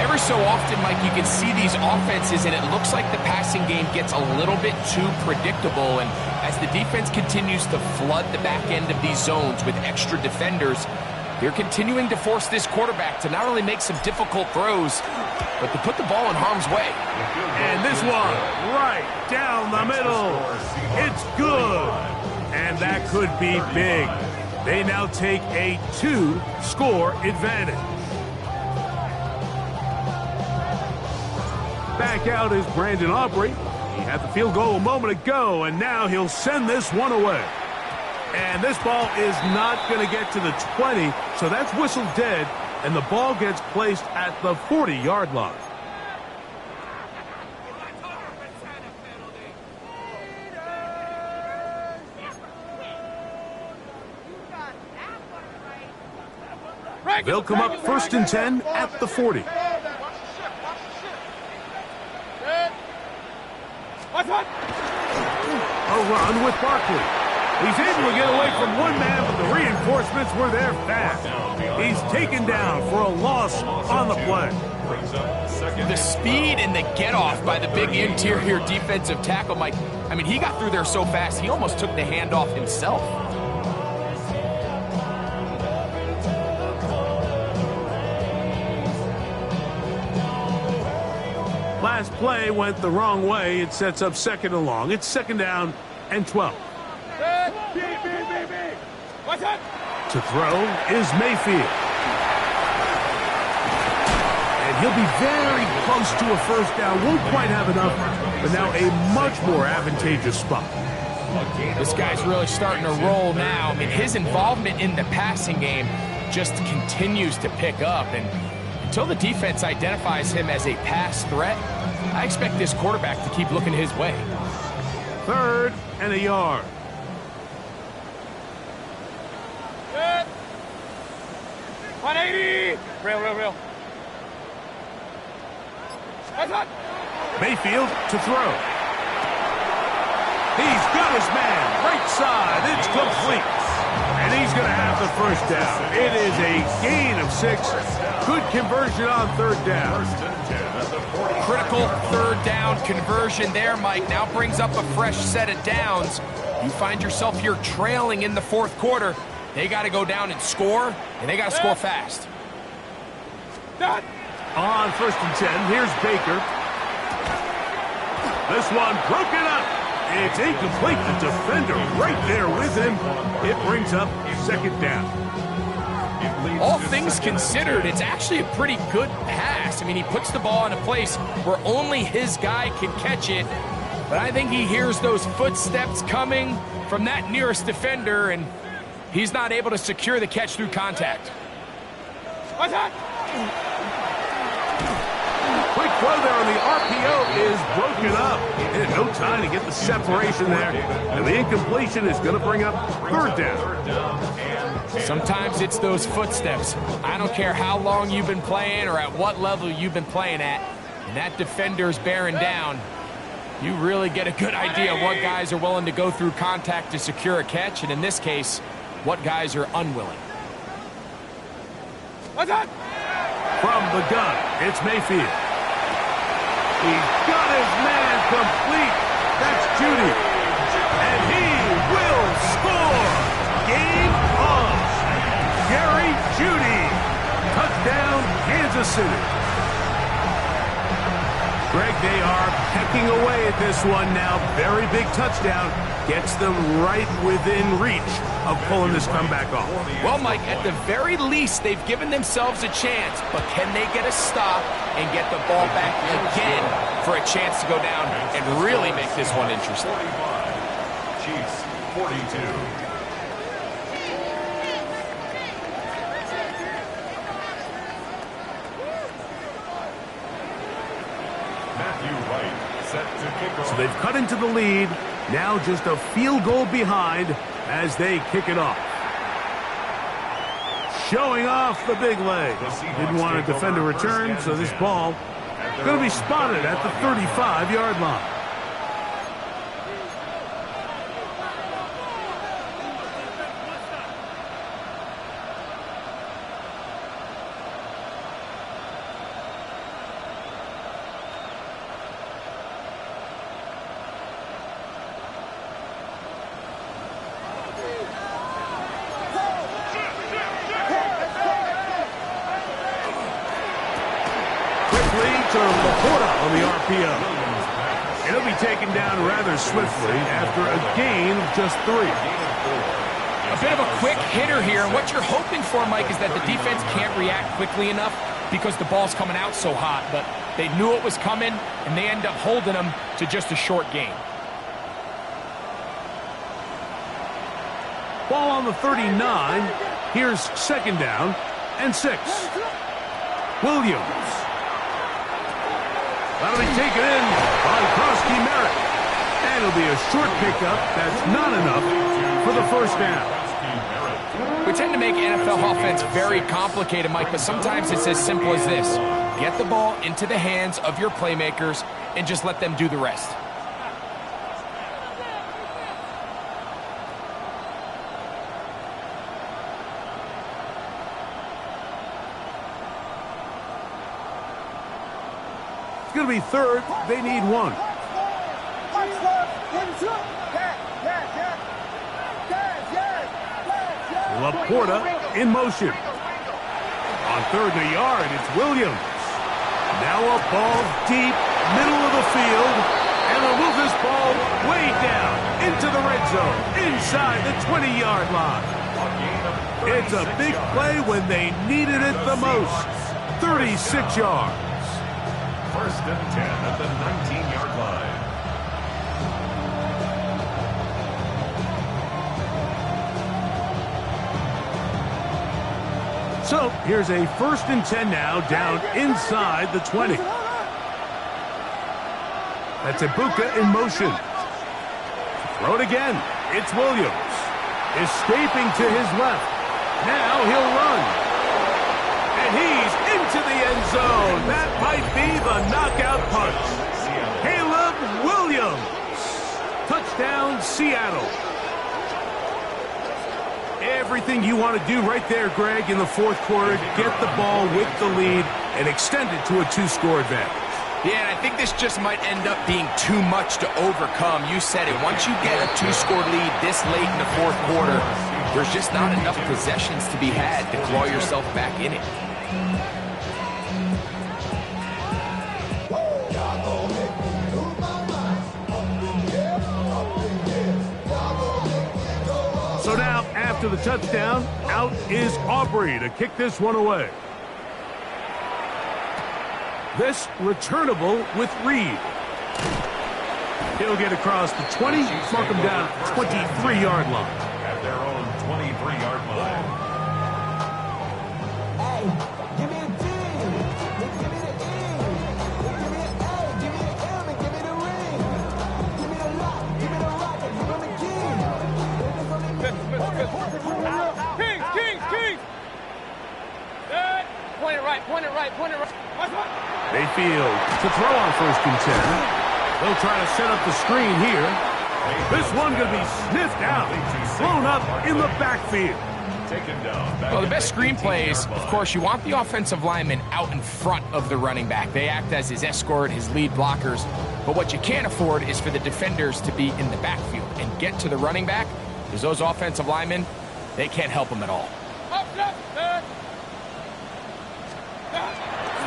Every so often, Mike, you can see these offenses, and it looks like the passing game gets a little bit too predictable. And as the defense continues to flood the back end of these zones with extra defenders, they're continuing to force this quarterback to not only make some difficult throws, but to put the ball in harm's way. And this one, right down the middle. It's good. And that could be big. They now take a 2-score advantage. Back out is Brandon Aubrey. He had the field goal a moment ago, and now he'll send this one away. And this ball is not going to get to the 20, so that's whistled dead, and the ball gets placed at the 40-yard line. They'll come up first and 10 at the 40. A run with Barkley. He's able to get away from one man, but the reinforcements were there fast. He's taken down for a loss on the play. The speed and the get-off by the big interior defensive tackle, Mike. I mean, he got through there so fast, he almost took the handoff himself. Last play went the wrong way. It sets up second and long. It's second down and 12. To throw is Mayfield. And he'll be very close to a first down. Won't quite have enough, but now a much more advantageous spot. This guy's really starting to roll now. I mean, his involvement in the passing game just continues to pick up. And until the defense identifies him as a pass threat, I expect this quarterback to keep looking his way. 3rd and a yard. Good. 180. Real. Mayfield to throw. He's got his man. Right side. It's complete. And he's going to have the first down. It is a gain of 6. Good conversion on 3rd down. Critical 3rd down conversion there, Mike. Now brings up a fresh set of downs. You find yourself here trailing in the 4th quarter. They got to go down and score, and they got to score fast. On 1st and 10, here's Baker. This one broken up. It's incomplete. The defender right there with him. It brings up 2nd down. All things considered, it's actually a pretty good pass. I mean, he puts the ball in a place where only his guy can catch it. But I think he hears those footsteps coming from that nearest defender, and he's not able to secure the catch through contact. Quick throw there on the RPO is broken up. And no time to get the separation there. And the incompletion is going to bring up 3rd down. Sometimes it's those footsteps. I don't care how long you've been playing or at what level you've been playing at. And that defender's bearing down. You really get a good idea of what guys are willing to go through contact to secure a catch. And in this case, what guys are unwilling. From the gun, it's Mayfield. He's got his man complete. That's Judy. And he will score. Game on. Jerry Judy. Touchdown, Kansas City. Greg, they are pecking away at this one now. Very big touchdown. Gets them right within reach of pulling this comeback off. Well, Mike, at the very least, they've given themselves a chance. But can they get a stop and get the ball back again for a chance to go down and really make this one interesting? 45. Chiefs, 42. So they've cut into the lead. Now just a field goal behind as they kick it off. Showing off the big leg. Didn't want to defend a return, so this ball going to be spotted at the 35-yard line. To Laporta on the RPO. It'll be taken down rather swiftly after a gain of just 3. A bit of a quick hitter here, and what you're hoping for, Mike, is that the defense can't react quickly enough because the ball's coming out so hot, but they knew it was coming, and they end up holding them to just a short gain. Ball on the 39. Here's 2nd down and 6. Williams. That'll be taken in by Krosky Merritt. And it'll be a short pickup. That's not enough for the first down. We tend to make NFL offense very complicated, Mike, but sometimes it's as simple as this. Get the ball into the hands of your playmakers and just let them do the rest. It's going to be 3rd. They need 1. Laporta in motion. On 3rd and a yard, it's Williams. Now a ball deep, middle of the field, and they'll move this ball way down into the red zone, inside the 20-yard line. It's a big play when they needed it the most. 36 yards. First and 10 at the 19-yard line. So here's a first and 10 now, down inside the 20. That's Ibuka in motion. Throw it again. It's Williams. Escaping to his left. Now he'll run. And he's into the end zone. That might be the knockout punch. Caleb Williams. Touchdown, Seattle. Everything you want to do right there, Greg, in the fourth quarter. Get the ball with the lead and extend it to a 2-score advantage. Yeah, and I think this just might end up being too much to overcome. You said it. Once you get a 2-score lead this late in the fourth quarter, there's just not enough possessions to be had to claw yourself back in it. So now, after the touchdown, out is Aubrey to kick this one away. This returnable with Reed. He'll get across the 20, mark him down at the 23-yard line. At their own 23-yard line. Hey, give me a D. Give me the E. Give me an A. Give me the M and give me the ring. Give me the lock. Give me the rocket. Give me the key. Kings! Point it right. Mayfield to throw on first and 10. They'll try to set up the screen here. This one going to be sniffed out. Thrown up in the backfield. Taken down. Well, the best screenplays, of course, you want the offensive lineman out in front of the running back. They act as his escort, his lead blockers. But what you can't afford is for the defenders to be in the backfield and get to the running back, because those offensive linemen, they can't help him at all.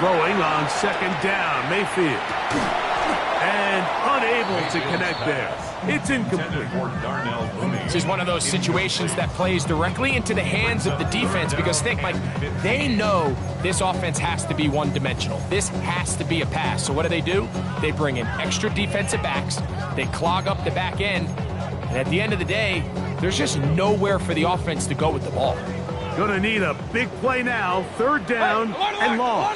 Throwing on second down, Mayfield. And unable to connect there. It's incomplete. This is one of those situations that plays directly into the hands of the defense, because think, Mike, they know this offense has to be one-dimensional. This has to be a pass. So what do? They bring in extra defensive backs. They clog up the back end. And at the end of the day, there's just nowhere for the offense to go with the ball. Gonna need a big play now. Third down and long.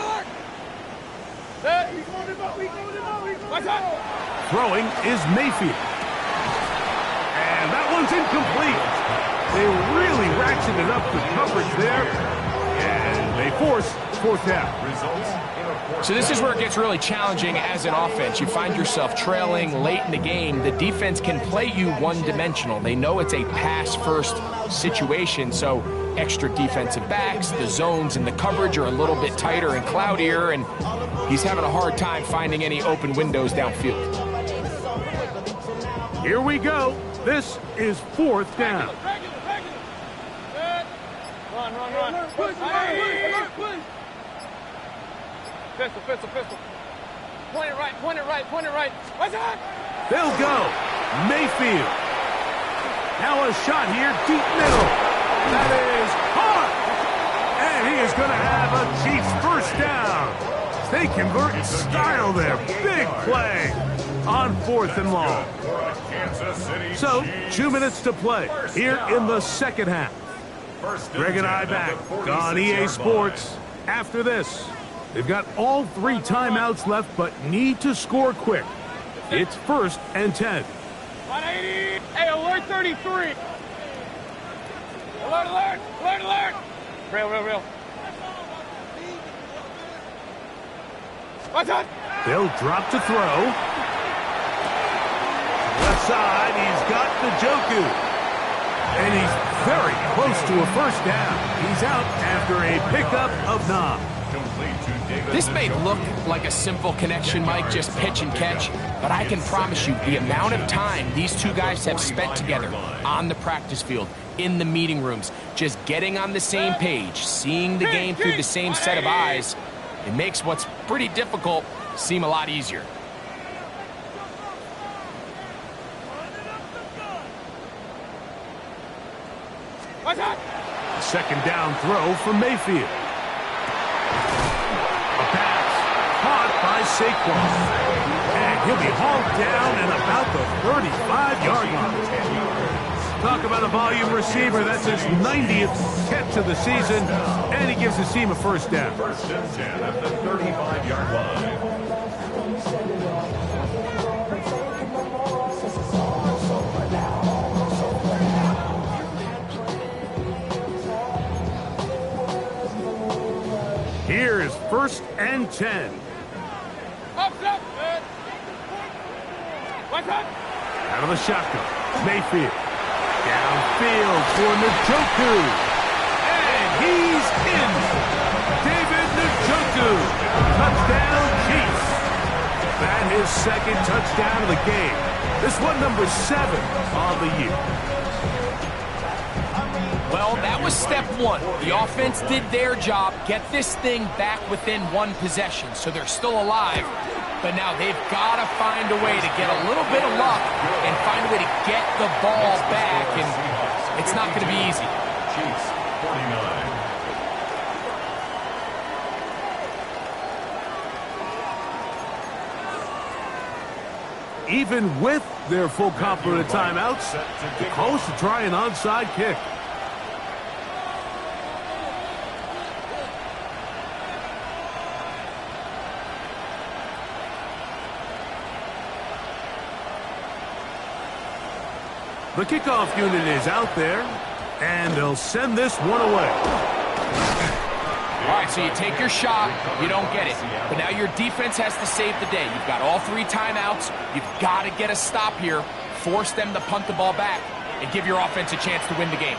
Throwing is Mayfield. And that one's incomplete. They really ratcheted up the coverage there. And they force fourth down. So this is where it gets really challenging as an offense. You find yourself trailing late in the game. The defense can play you one-dimensional. They know it's a pass-first situation, so extra defensive backs, the zones and the coverage are a little bit tighter and cloudier, and he's having a hard time finding any open windows downfield. Here we go. This is fourth down. Run. Pistol. Point it right. What's that? They'll go. Mayfield. Now a shot here, deep middle. That is hard. And he is going to have a Chiefs first down. They convert in style there. Big play on fourth and long. So, 2 minutes to play here in the second half. Greg and I back on EA Sports after this. They've got all 3 timeouts left, but need to score quick. It's first and 10. 180. Hey, alert 33. Alert. Real. What's that? They'll drop to throw. Left side, he's got Njoku. And he's very close to a first down. He's out after a pickup of 9. This may look like a simple connection, Mike, just pitch and catch, but I can promise you the amount of time these two guys have spent together on the practice field, in the meeting rooms, just getting on the same page, seeing the game through the same set of eyes, it makes what's pretty difficult seem a lot easier. A second down throw from Mayfield. A pass caught by Saquon. And he'll be hauled down at about the 35-yard line. Talk about a volume receiver. That's his 90th catch of the season. And he gives his team a first down. First and 10 at the 35-yard line. Here's first and 10. Out of the shotgun, Mayfield. Downfield for Njoku. And he's in. David Njoku. Touchdown, Chiefs. That his second touchdown of the game. This one number 7 on the year. Well, that was step one. The offense did their job, get this thing back within one possession, so they're still alive. But now they've got to find a way to get a little bit of luck and find a way to get the ball back, and it's not going to be easy. Chiefs, 49. Even with their full complement of timeouts, the calls to try an onside kick. The kickoff unit is out there, and they'll send this one away. All right, so you take your shot, you don't get it. But now your defense has to save the day. You've got all 3 timeouts. You've got to get a stop here, force them to punt the ball back, and give your offense a chance to win the game.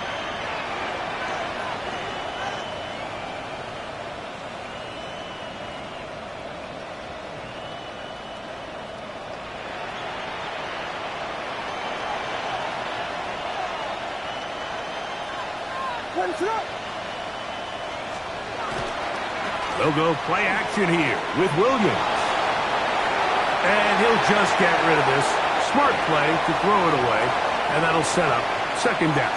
They'll go play action here with Williams. And he'll just get rid of this. Smart play to throw it away, and that'll set up second down.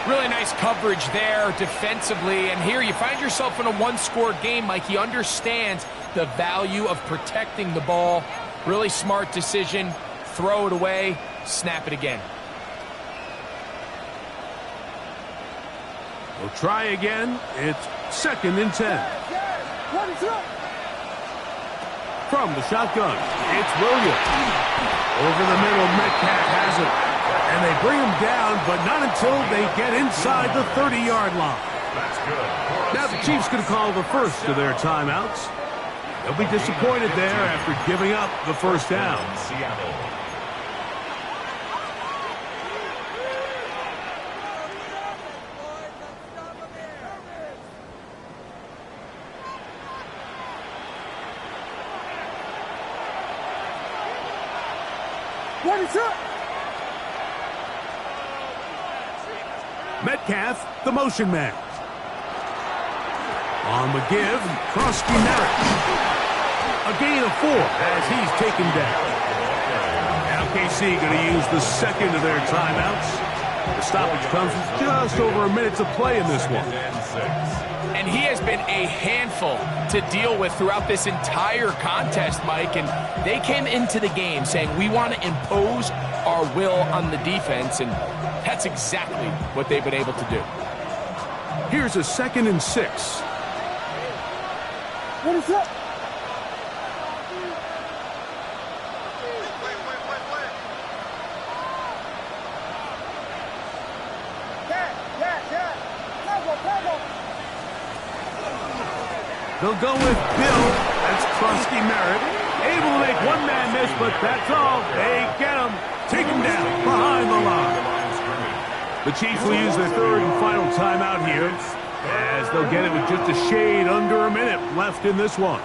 Really nice coverage there defensively, and here you find yourself in a one-score game. Mike, he understands the value of protecting the ball. Really smart decision. Throw it away, snap it again. We'll try again. It's second and 10. From the shotgun, it's Williams. Over the middle, Metcalf has it. And they bring him down, but not until they get inside the 30-yard line. That's good. Now the Chiefs going to call the first of their timeouts. They'll be disappointed there after giving up the first down. Seattle. Metcalf, the motion man. On the give, Krosky Merritt. A gain of 4 as he's taken down. Now KC going to use the second of their timeouts. The stoppage comes with just over a minute to play in this one. And he has been a handful to deal with throughout this entire contest, Mike. And they came into the game saying, we want to impose our will on the defense. And that's exactly what they've been able to do. Here's a second and 6. What is up? They'll go with Bill. That's Krosky Merritt. Able to make one man miss, but that's all. They get him. Take him down behind the line. The Chiefs will use their third and final timeout here, as they'll get it with just a shade under a minute left in this one.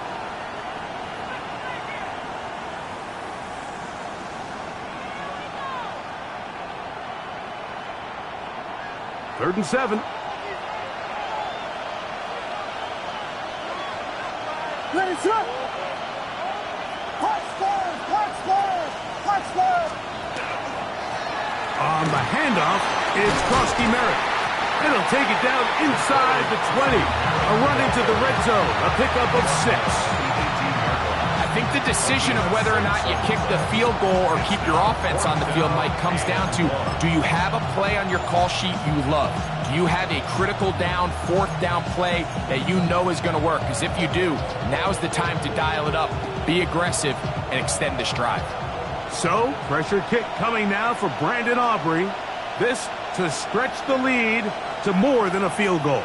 Third and 7. Ready, shot! On the handoff, it's Krosky Merritt. And he'll take it down inside the 20. A run into the red zone. A pickup of 6. I think the decision of whether or not you kick the field goal or keep your offense on the field, Mike, comes down to, do you have a play on your call sheet you love? Do you have a critical down, 4th down play that you know is going to work? Because if you do, now's the time to dial it up, be aggressive, and extend this drive. So, pressure kick coming now for Brandon Aubrey. This to stretch the lead to more than a field goal.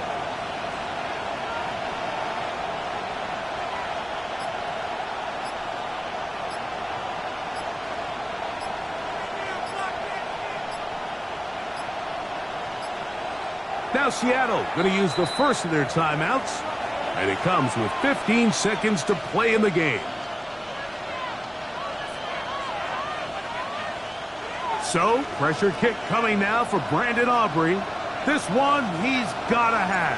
Now Seattle going to use the first of their timeouts, and it comes with 15 seconds to play in the game. So, pressure kick coming now for Brandon Aubrey. This one he's got to have.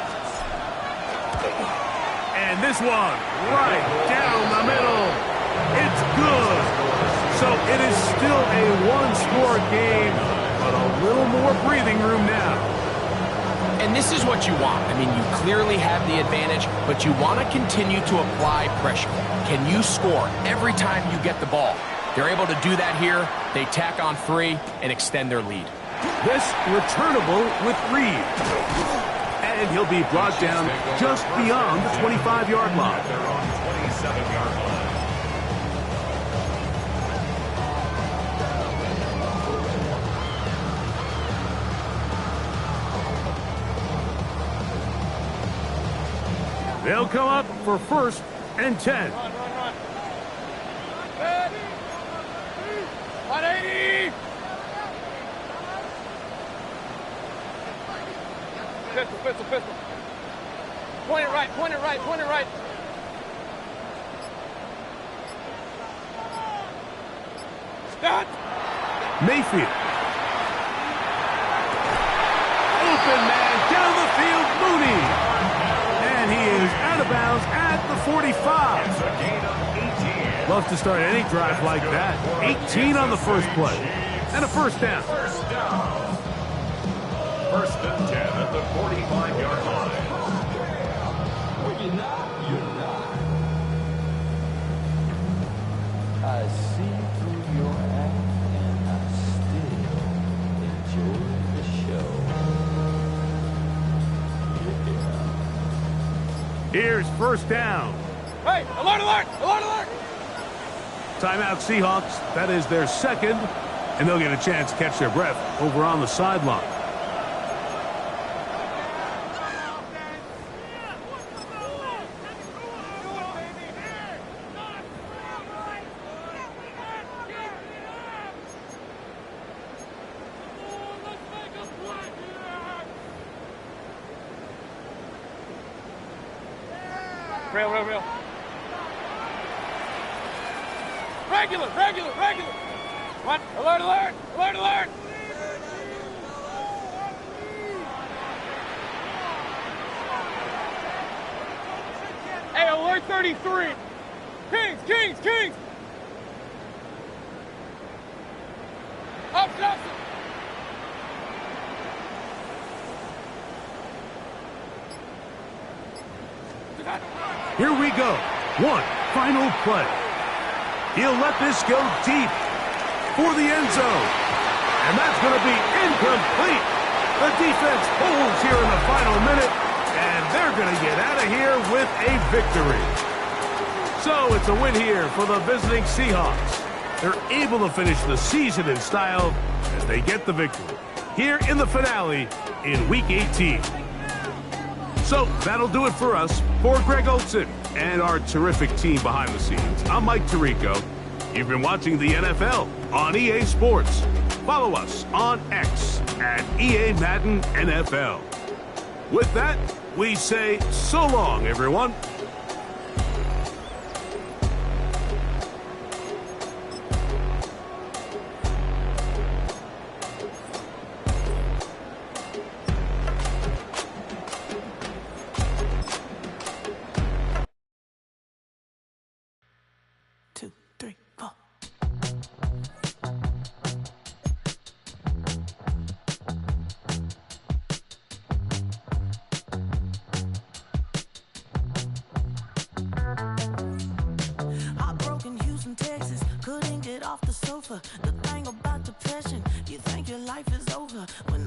And this one right down the middle. It's good. So it is still a one-score game, but a little more breathing room now. And this is what you want. I mean, you clearly have the advantage, but you want to continue to apply pressure. Can you score every time you get the ball? They're able to do that here. They tack on 3 and extend their lead. This returnable with Reed. And he'll be brought down just beyond the 25-yard line. Their own 27-yard line. They'll come up for 1st and 10. Run. 180. Pistol. Point it right. Start. Mayfield. Open man down the field, Mooney. And he is out of bounds at the 45. It's a gain of 18. Love to start any drive like that. 18 on the first play. And a first down. First down. 1st and 10 at the 45-yard line. You're not. I see through your act and I still enjoy the show. Yeah. Here's 1st down. Hey, alert. Timeout Seahawks. That is their 2nd. And they'll get a chance to catch their breath over on the sideline. Real. Regular. What? Alert. Hey, alert 33. Kings. Up. Here we go. One final play. He'll let this go deep for the end zone. And that's going to be incomplete. The defense holds here in the final minute, and they're going to get out of here with a victory. So it's a win here for the visiting Seahawks. They're able to finish the season in style as they get the victory here in the finale in Week 18. So that'll do it for us. For Greg Olsen and our terrific team behind the scenes, I'm Mike Tirico. You've been watching the NFL on EA Sports. Follow us on X at EA Madden NFL. With that, we say so long, everyone. over. The thing about depression, you think your life is